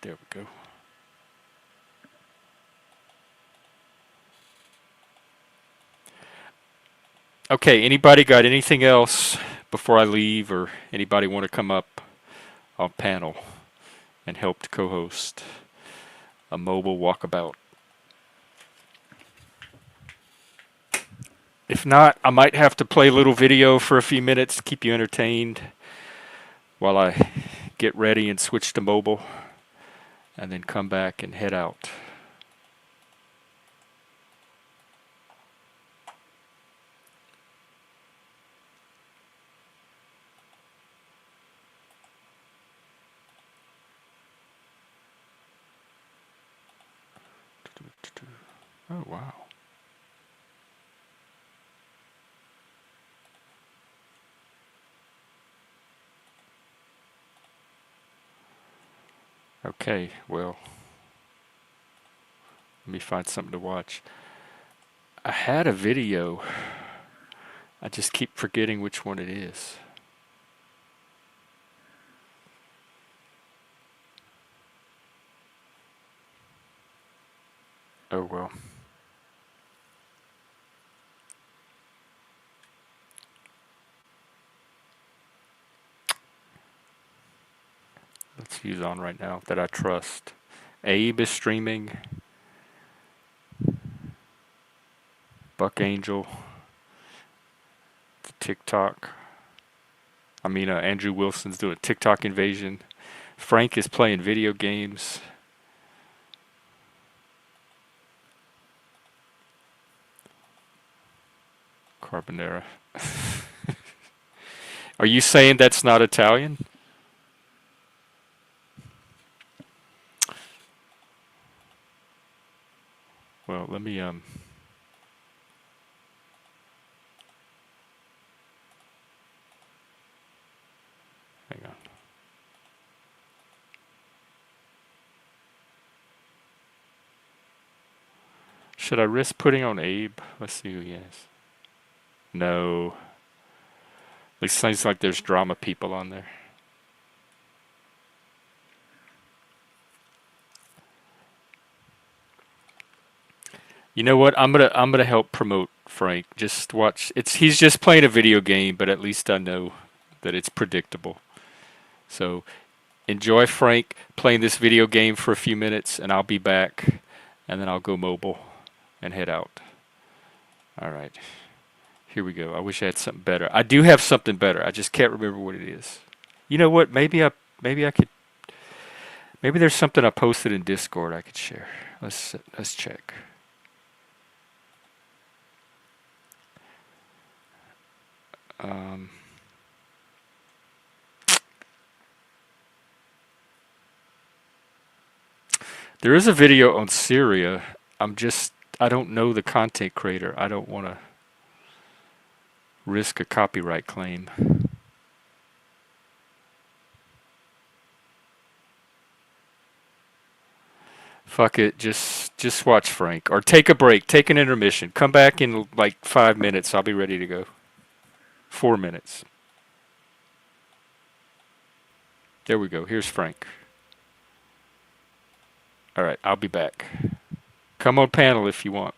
Speaker 1: There we go. Okay, anybody got anything else before I leave, or anybody want to come up on panel and help to co-host a mobile walkabout? If not, I might have to play a little video for a few minutes to keep you entertained while I get ready and switch to mobile, and then come back and head out. Oh, wow. Okay, well, let me find something to watch. I had a video. I just keep forgetting which one it is. Oh, well. Let's use on right now that I trust. Abe is streaming. Buck Angel. TikTok. Andrew Wilson's doing TikTok invasion. Frank is playing video games. Carbonara. Are you saying that's not Italian? Well, let me hang on. Should I risk putting on Abe? Let's see who he is. No. It seems like there's drama people on there. You know what? I'm gonna help promote Frank. Just watch. He's just playing a video game, but at least I know that it's predictable. So enjoy Frank playing this video game for a few minutes, and I'll be back, and then I'll go mobile and head out. All right. Here we go. I wish I had something better. I do have something better. I just can't remember what it is. You know what? Maybe I could. Maybe there's something I posted in Discord I could share. Let's check. Um, there is a video on Syria. I don't know the content creator. I don't want to risk a copyright claim. Fuck it, just watch Frank. Or take a break, take an intermission. Come back in like 5 minutes. I'll be ready to go. 4 minutes. There we go. Here's Frank. All right, I'll be back. Come on panel if you want.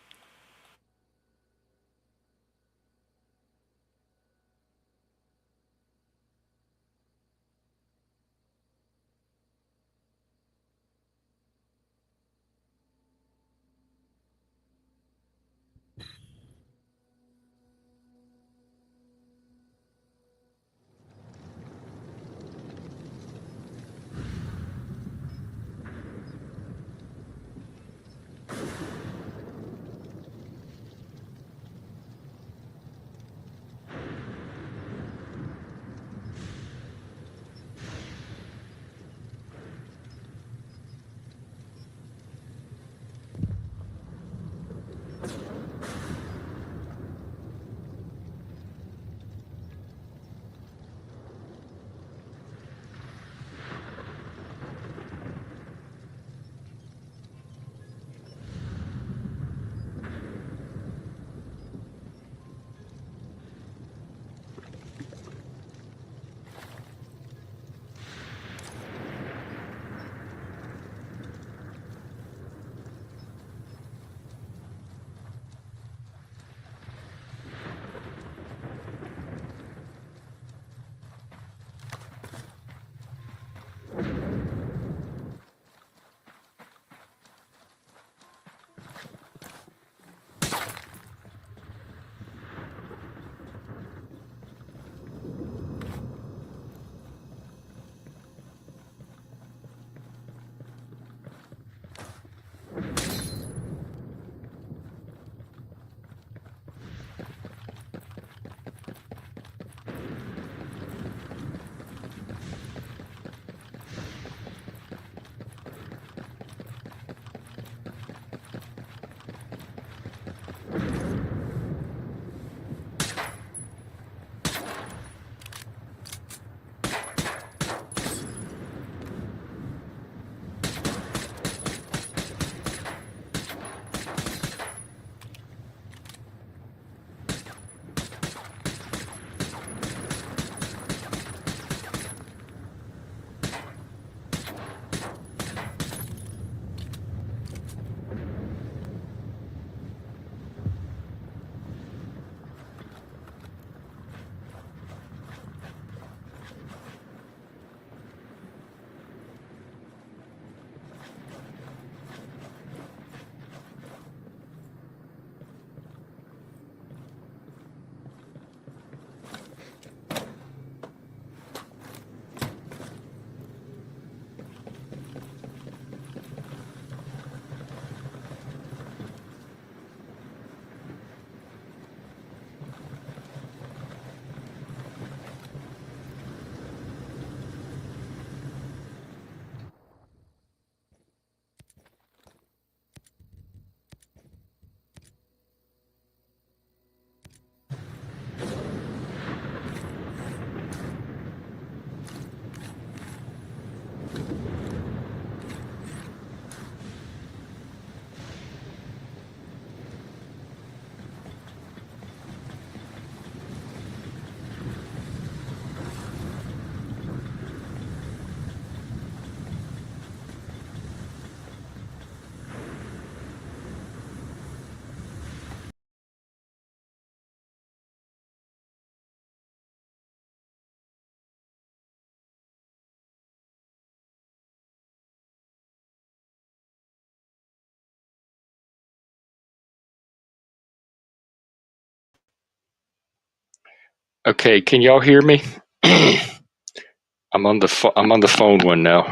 Speaker 1: Okay, can y'all hear me? I'm on the phone one now.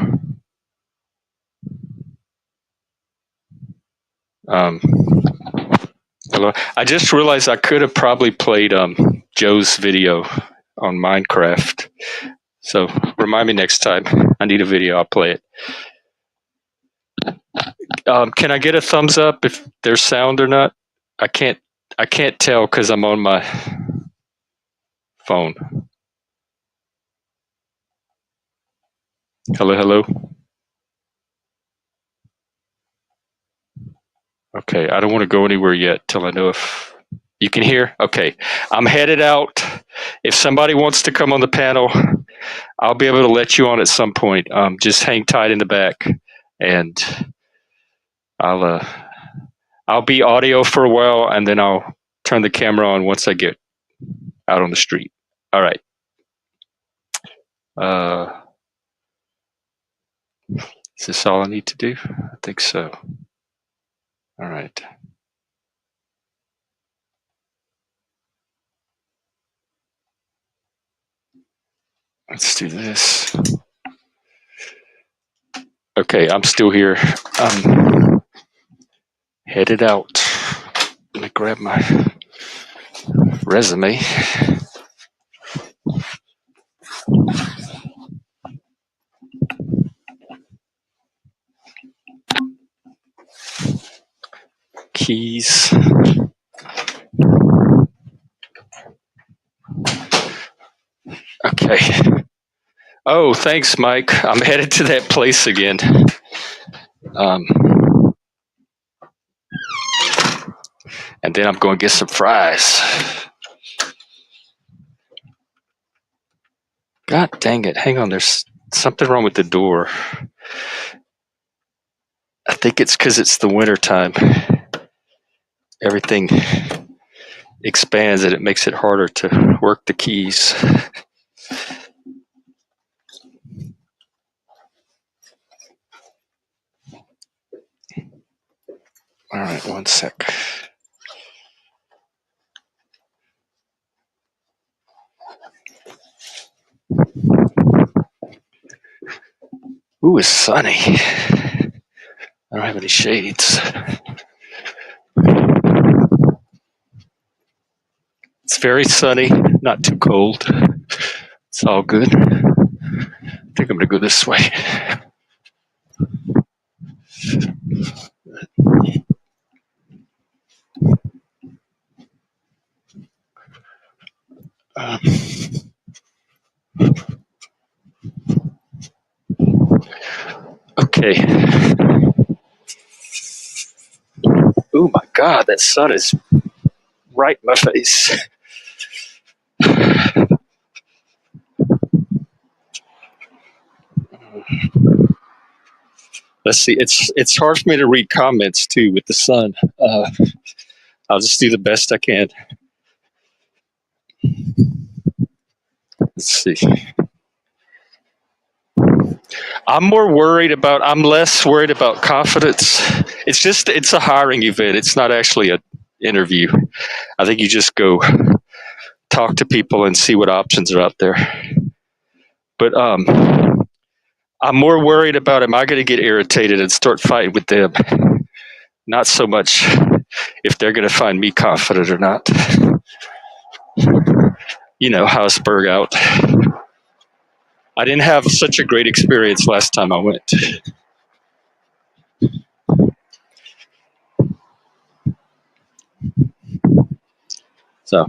Speaker 1: Um, hello. I just realized I could have probably played Joe's video on Minecraft. So remind me next time. I need a video. I'll play it. Can I get a thumbs up if there's sound or not? I can't. I can't tell because I'm on my phone. Hello, hello. Okay, I don't want to go anywhere yet till I know if you can hear. Okay, I'm headed out. If somebody wants to come on the panel, I'll be able to let you on at some point. Just hang tight in the back, and I'll I'll be audio for a while, and then I'll turn the camera on once I get out on the street. All right. Uh, is this all I need to do? I think so. All right. Let's do this. Okay, I'm still here. I'm headed out. Let me grab my resume. Keys. Okay. Oh, thanks, Mike. I'm headed to that place again. Um, and then I'm going to get some fries. God dang it. Hang on. There's something wrong with the door. I think it's because it's the winter time. Everything expands and it makes it harder to work the keys. All right, one sec. Ooh, it's sunny. I don't have any shades. It's very sunny, not too cold. It's all good. I think I'm going to go this way. Um, okay. Oh my God, that sun is right in my face. Let's see. It's hard for me to read comments too with the sun. I'll just do the best I can. Let's see. I'm less worried about confidence. It's a hiring event. It's not actually an interview. I think you just go talk to people and see what options are out there. But I'm more worried about, am I going to get irritated and start fighting with them? Not so much if they're going to find me confident or not. You know, Hausberg out. I didn't have such a great experience last time I went. So,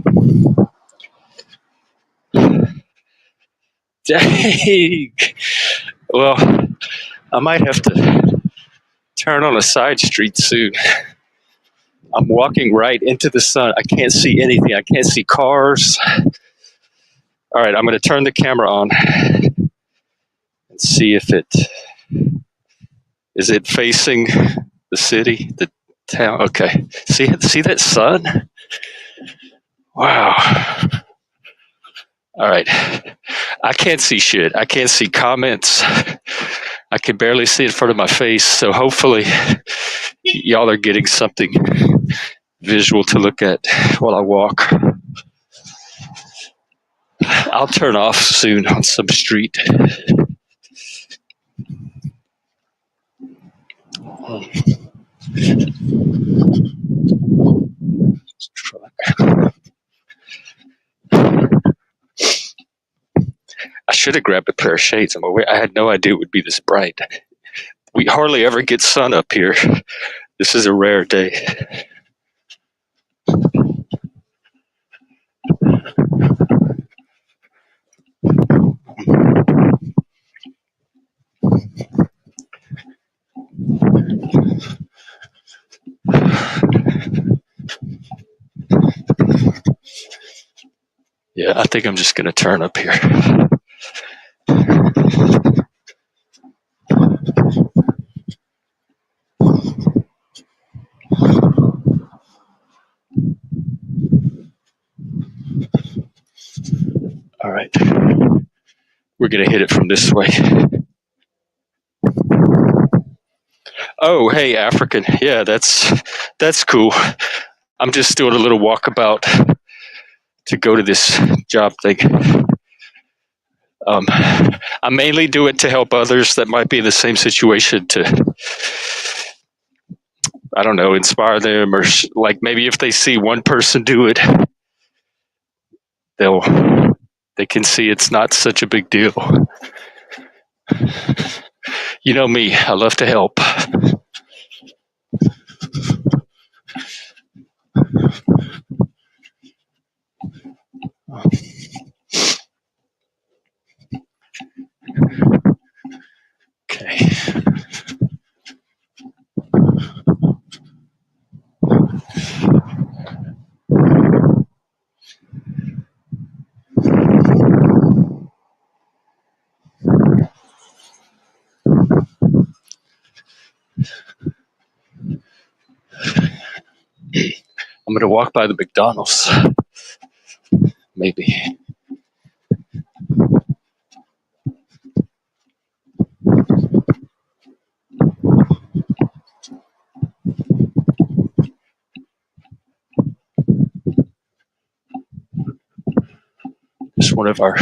Speaker 1: dang. Well, I might have to turn on a side street soon. I'm walking right into the sun. I can't see anything. I can't see cars. All right, I'm going to turn the camera on and see if is it facing the city, the town. Okay, see that sun? Wow. All right, I can't see shit. I can't see comments. I can barely see in front of my face. So hopefully, y'all are getting something visual to look at while I walk.
Speaker 2: I'll turn off soon on some street. I should have grabbed a pair of shades. I had no idea it would be this bright. We hardly ever get sun up here. This is a rare day. Yeah, I think I'm just going to turn up here. All right. We're going to hit it from this way. Oh, hey, African. Yeah, that's cool. I'm just doing a little walkabout to go to this job thing. I mainly do it to help others that might be in the same situation to, I don't know, inspire them, or like maybe if they see one person do it, they can see it's not such a big deal. You know me, I love to help. Okay. I'm going to walk by the McDonald's. Maybe. It's one of our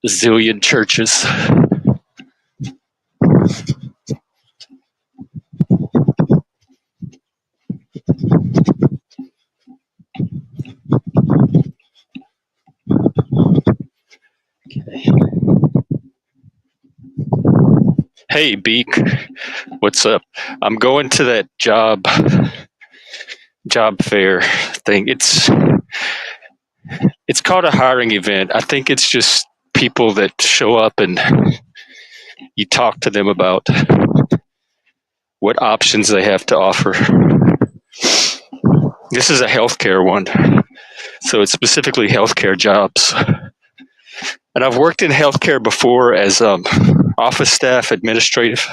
Speaker 2: zillion churches. Okay. Hey, Beak. What's up? I'm going to that job fair thing. It's called a hiring event. I think it's just people that show up and you talk to them about what options they have to offer. This is a healthcare one, so it's specifically healthcare jobs. And I've worked in healthcare before as office staff, administrative,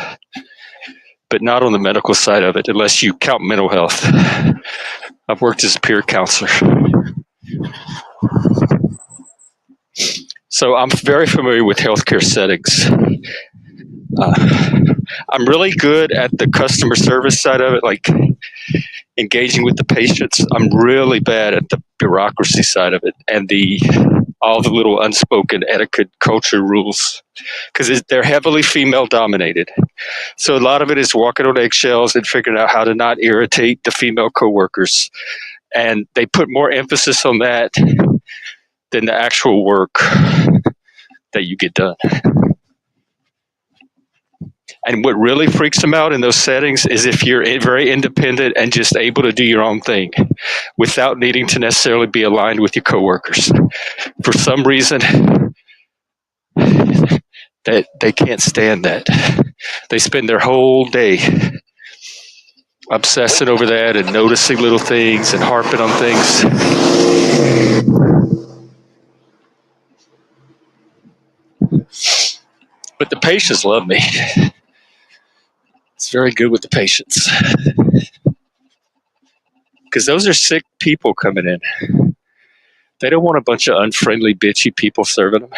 Speaker 2: but not on the medical side of it, unless you count mental health. I've worked as a peer counselor. So I'm very familiar with healthcare settings. I'm really good at the customer service side of it, like engaging with the patients. I'm really bad at the bureaucracy side of it and all the little unspoken etiquette culture rules, because they're heavily female dominated. So a lot of it is walking on eggshells and figuring out how to not irritate the female coworkers. And they put more emphasis on that than the actual work that you get done. And what really freaks them out in those settings is if you're very independent and just able to do your own thing without needing to necessarily be aligned with your coworkers. For some reason, that they can't stand that. They spend their whole day obsessing over that and noticing little things and harping on things. But the patients love me. It's very good with the patients. Because those are sick people coming in. They don't want a bunch of unfriendly, bitchy people serving them.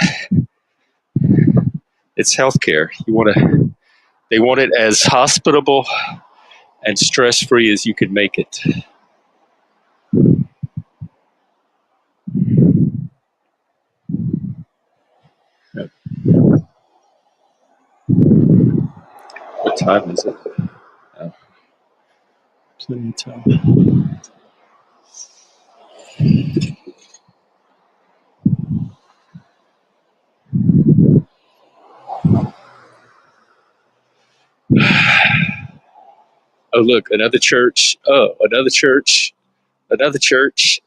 Speaker 2: It's healthcare. They want it as hospitable and stress-free as you can make it. What time is it? Oh, plenty of time. Oh, look, another church. Oh, another church. Another church.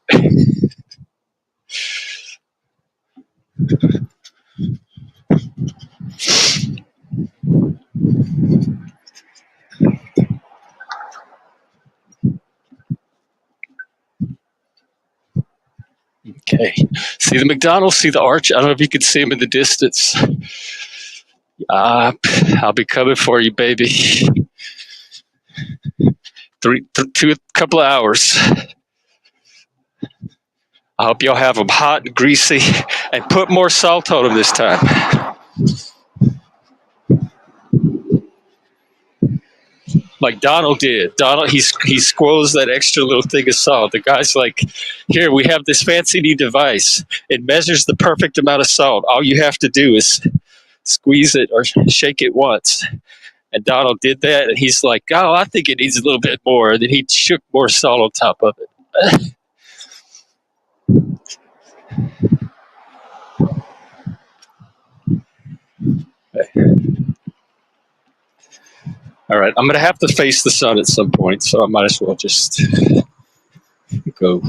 Speaker 2: Okay. See the McDonald's, see the arch. I don't know if you can see them in the distance. I'll be coming for you, baby. Two, couple of hours. I hope y'all have them hot and greasy, and put more salt on them this time. Like Donald did. Donald, he squoze that extra little thing of salt. The guy's like, here, we have this fancy new device. It measures the perfect amount of salt. All you have to do is squeeze it or shake it once. And Donald did that, and he's like, oh, I think it needs a little bit more. And then he shook more salt on top of it. All right, I'm going to have to face the sun at some point, so I might as well just go.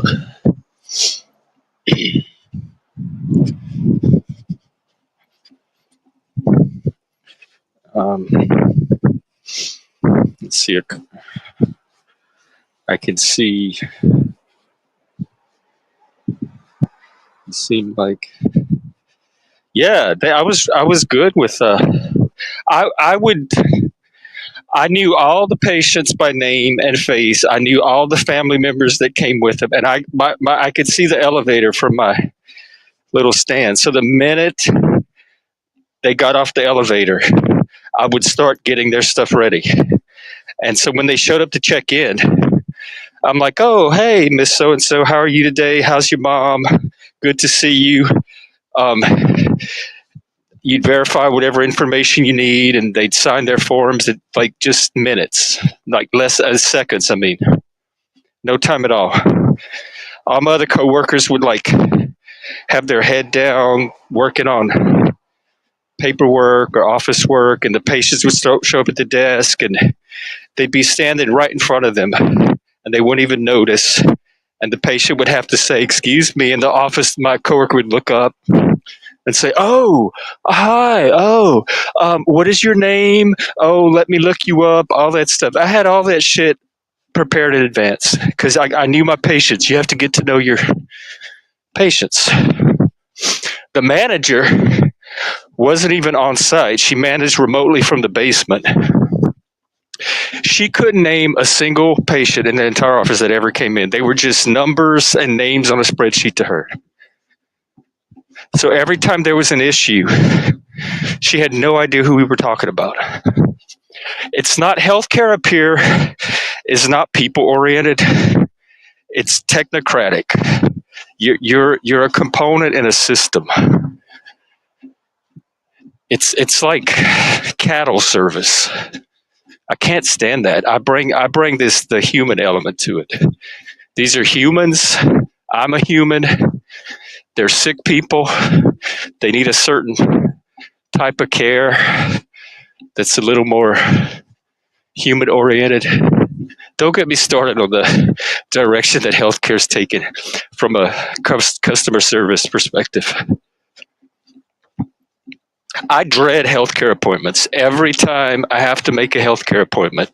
Speaker 2: Let's see. I can see. It seemed like, yeah. I was good with. I knew all the patients by name and face. I knew all the family members that came with them, and I could see the elevator from my little stand. So the minute they got off the elevator, I would start getting their stuff ready. And so when they showed up to check in, I'm like, oh, hey, Miss So-and-so, how are you today? How's your mom? Good to see you. You'd verify whatever information you need, and they'd sign their forms in like just minutes, like less as seconds. I mean, no time at all. All my other coworkers would like have their head down working on paperwork or office work, and the patients would show up at the desk, and they'd be standing right in front of them, and they wouldn't even notice. And the patient would have to say, "Excuse me," and the office, my coworker would look up and say, "Oh, hi. Oh, what is your name? Oh, let me look you up." All that stuff. I had all that shit prepared in advance because I knew my patients. You have to get to know your patients. The manager wasn't even on site. She managed remotely from the basement. She couldn't name a single patient in the entire office that ever came in. They were just numbers and names on a spreadsheet to her. So every time there was an issue, she had no idea who we were talking about. It's not healthcare up here is not people oriented. It's technocratic. You're a component in a system. It's like cattle service. I can't stand that. I bring the human element to it. These are humans. I'm a human. They're sick people. They need a certain type of care that's a little more human oriented. Don't get me started on the direction that healthcare is taken from a customer service perspective. I dread healthcare appointments. Every time I have to make a healthcare appointment,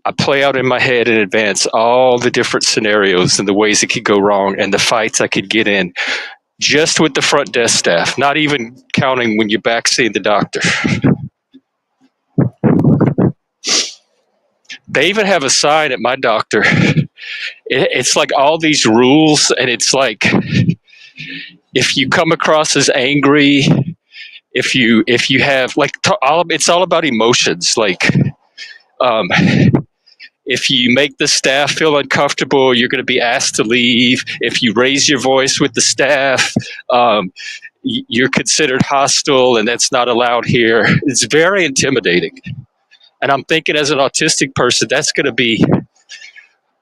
Speaker 2: I play out in my head in advance all the different scenarios and the ways it could go wrong and the fights I could get in just with the front desk staff, not even counting when you're back seeing the doctor. They even have a sign at my doctor. It's like all these rules, and it's like if you come across as angry, if you have like it's all about emotions. Like if you make the staff feel uncomfortable, you're going to be asked to leave. If you raise your voice with the staff, you're considered hostile and that's not allowed here. It's very intimidating. And I'm thinking, as an autistic person, that's going to be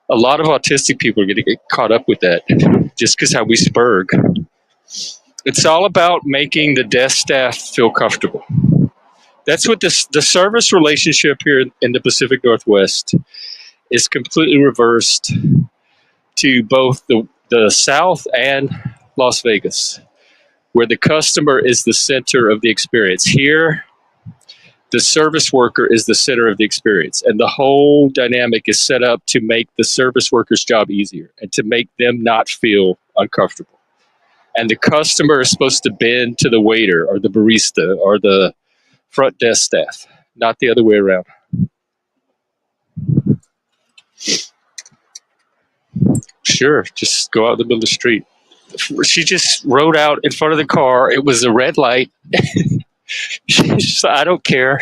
Speaker 2: a lot of autistic people are going to get caught up with that just because how we spurg. It's all about making the desk staff feel comfortable. That's what the service relationship here in the Pacific Northwest is completely reversed to both the South and Las Vegas, where the customer is the center of the experience. Here, the service worker is the center of the experience, and the whole dynamic is set up to make the service worker's job easier and to make them not feel uncomfortable. And the customer is supposed to bend to the waiter or the barista or the front desk staff, not the other way around. Sure, just go out in the middle of the street. She just rode out in front of the car. It was a red light. She's, I don't care.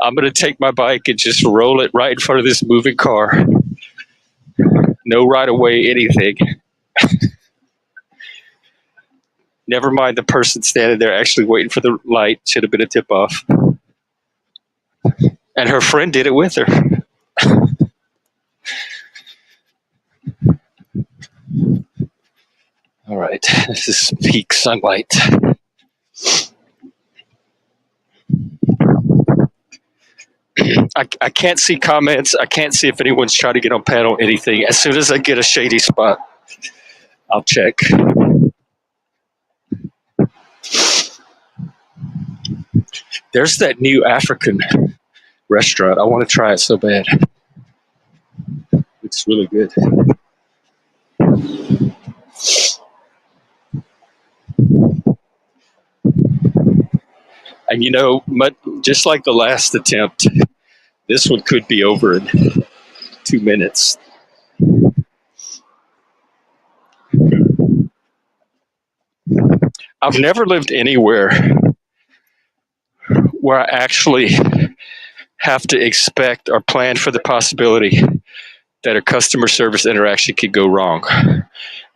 Speaker 2: I'm going to take my bike and just roll it right in front of this moving car. No right of way, anything. Never mind the person standing there actually waiting for the light. Should have been a tip off. And her friend did it with her. All right, this is peak sunlight. I can't see comments. I can't see if anyone's trying to get on panel anything. As soon as I get a shady spot, I'll check. There's that new African restaurant. I want to try it so bad. It's really good. And you know, just like the last attempt, this one could be over in 2 minutes. I've never lived anywhere where I actually have to expect or plan for the possibility that a customer service interaction could go wrong.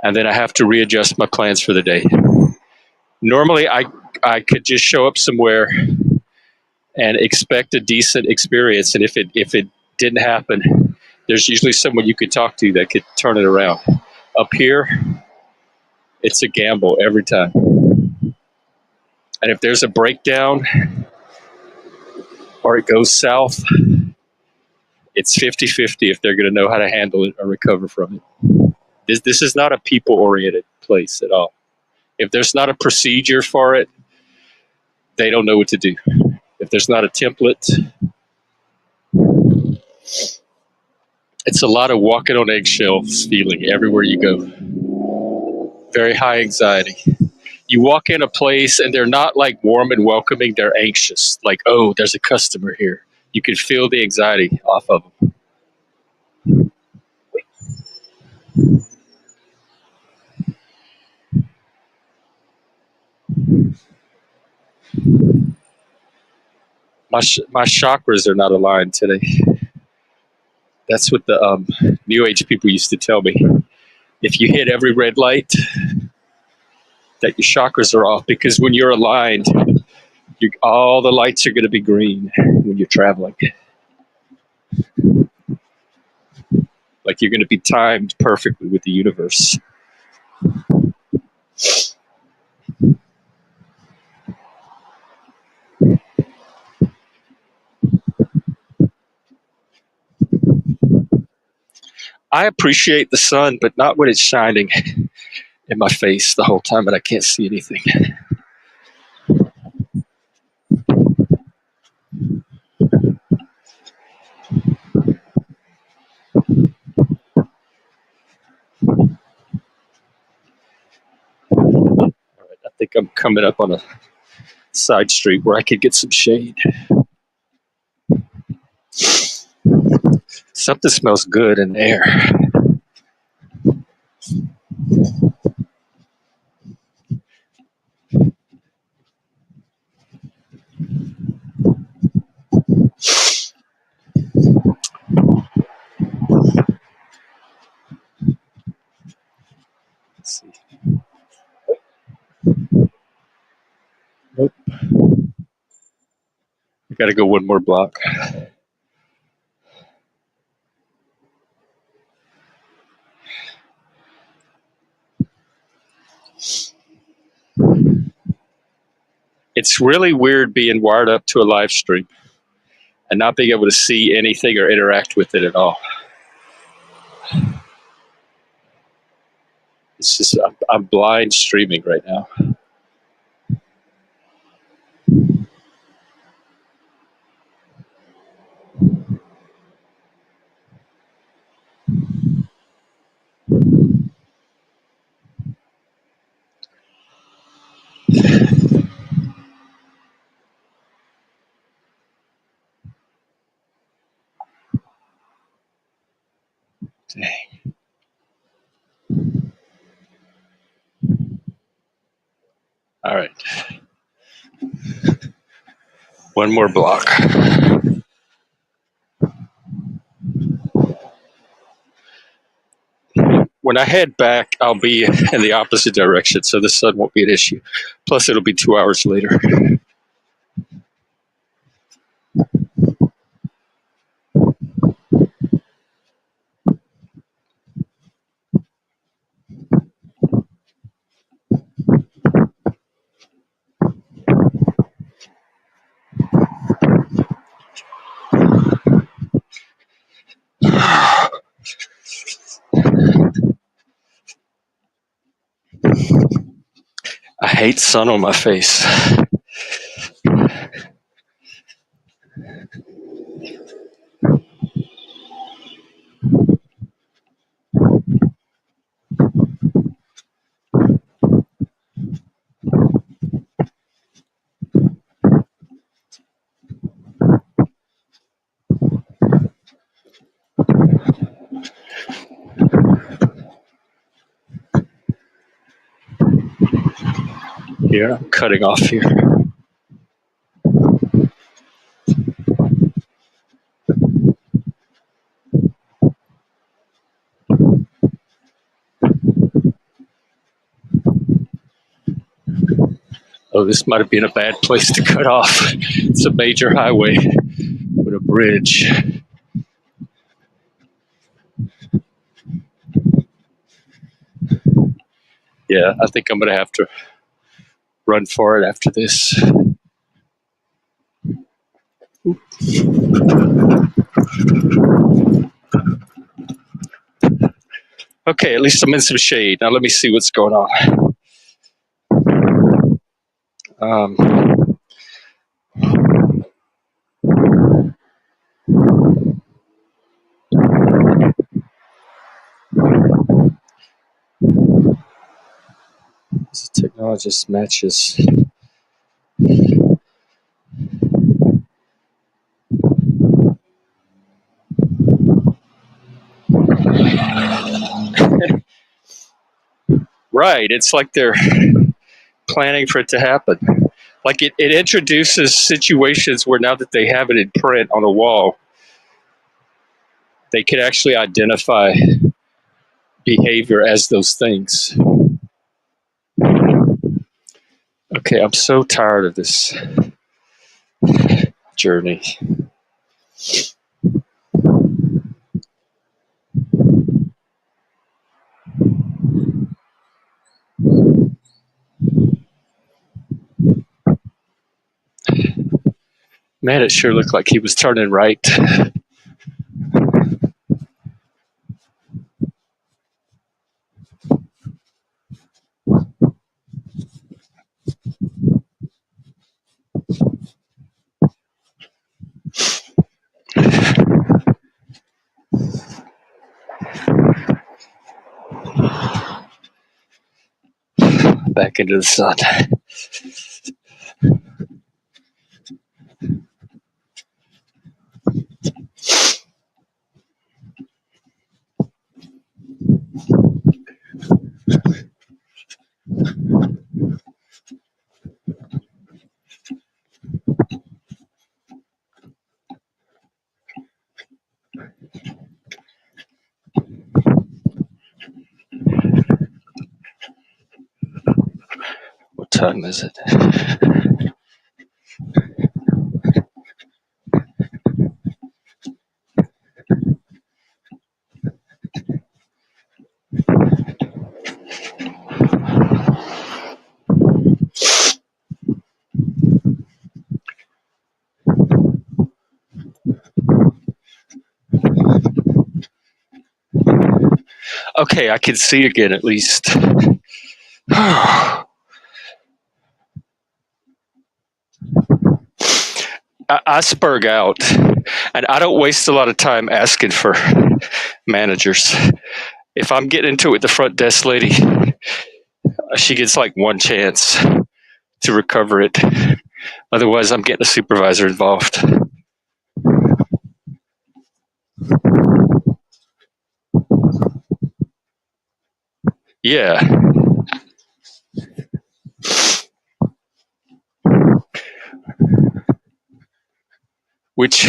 Speaker 2: And then I have to readjust my plans for the day. Normally, I could just show up somewhere and expect a decent experience. And if it didn't happen, there's usually someone you could talk to that could turn it around. Up here, it's a gamble every time. And if there's a breakdown or it goes south, it's 50-50 if they're going to know how to handle it or recover from it. This is not a people-oriented place at all. If there's not a procedure for it, they don't know what to do. If there's not a template, it's a lot of walking on eggshells feeling everywhere you go. Very high anxiety. You walk in a place and they're not like warm and welcoming, they're anxious. Like, oh, there's a customer here. You can feel the anxiety off of them. My chakras are not aligned today. That's what the New Age people used to tell me. If you hit every red light, that your chakras are off, because when you're aligned, all the lights are going to be green when you're traveling. Like you're going to be timed perfectly with the universe. I appreciate the sun, but not when it's shining in my face the whole time and I can't see anything. All right, I think I'm coming up on a side street where I could get some shade. Something smells good in the air. Let's see. Nope. I got to go one more block. It's really weird being wired up to a live stream and not being able to see anything or interact with it at all. It's just, I'm blind streaming right now. Dang. All right. One more block. When I head back, I'll be in the opposite direction, so the sun won't be an issue. Plus, it'll be 2 hours later. I hate sun on my face. Here, I'm cutting off here. Oh, this might have been a bad place to cut off. It's a major highway with a bridge. Yeah, I think I'm going to have to run for it after this. Okay, at least I'm in some shade. Now let me see what's going on. Um, the technologist matches. Right, it's like they're planning for it to happen. Like it introduces situations where now that they have it in print on a wall, they can actually identify behavior as those things. Okay, I'm so tired of this journey. Man, it sure looked like he was turning right. Back into the sun. What time is it? okay. I can see again at least. I spurg out, and I don't waste a lot of time asking for managers. If I'm getting into it with the front desk lady, she gets like one chance to recover it. Otherwise, I'm getting a supervisor involved. Yeah. Which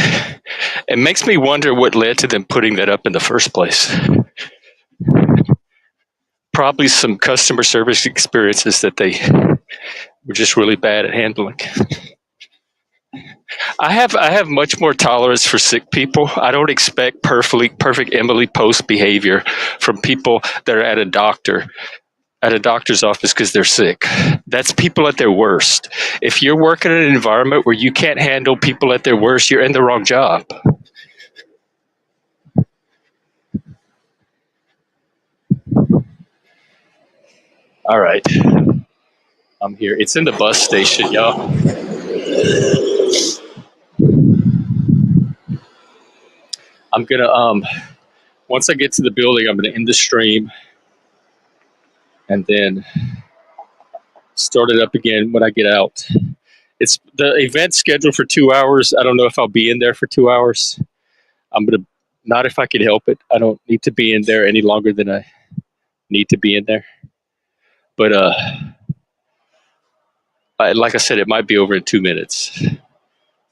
Speaker 2: it makes me wonder what led to them putting that up in the first place. Probably some customer service experiences that they were just really bad at handling. I have much more tolerance for sick people. I don't expect perfect Emily Post behavior from people that are at a doctor's office because they're sick. That's people at their worst. If you're working in an environment where you can't handle people at their worst, you're in the wrong job. All right. I'm here. It's in the bus station, y'all. I'm gonna once I get to the building, I'm gonna end the stream and then start it up again when I get out. It's the event scheduled for 2 hours. I don't know if I'll be in there for 2 hours. I'm gonna not if I can help it. I don't need to be in there any longer than I need to be in there. But like I said, it might be over in 2 minutes,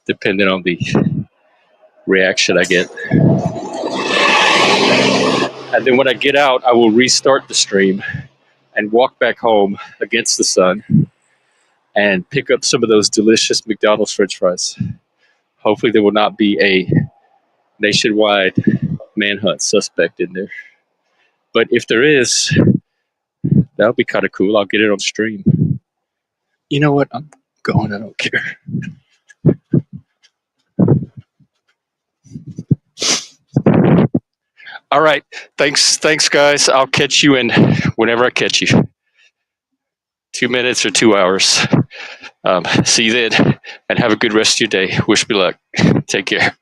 Speaker 2: depending on the reaction I get. And then when I get out, I will restart the stream and walk back home against the sun and pick up some of those delicious McDonald's French fries. Hopefully, there will not be a nationwide manhunt suspect in there. But if there is, that'll be kind of cool. I'll get it on stream. You know what? I'm going. I don't care. All right. Thanks, guys. I'll catch you in whenever I catch you. 2 minutes or 2 hours. See you then, and have a good rest of your day. Wish me luck. Take care.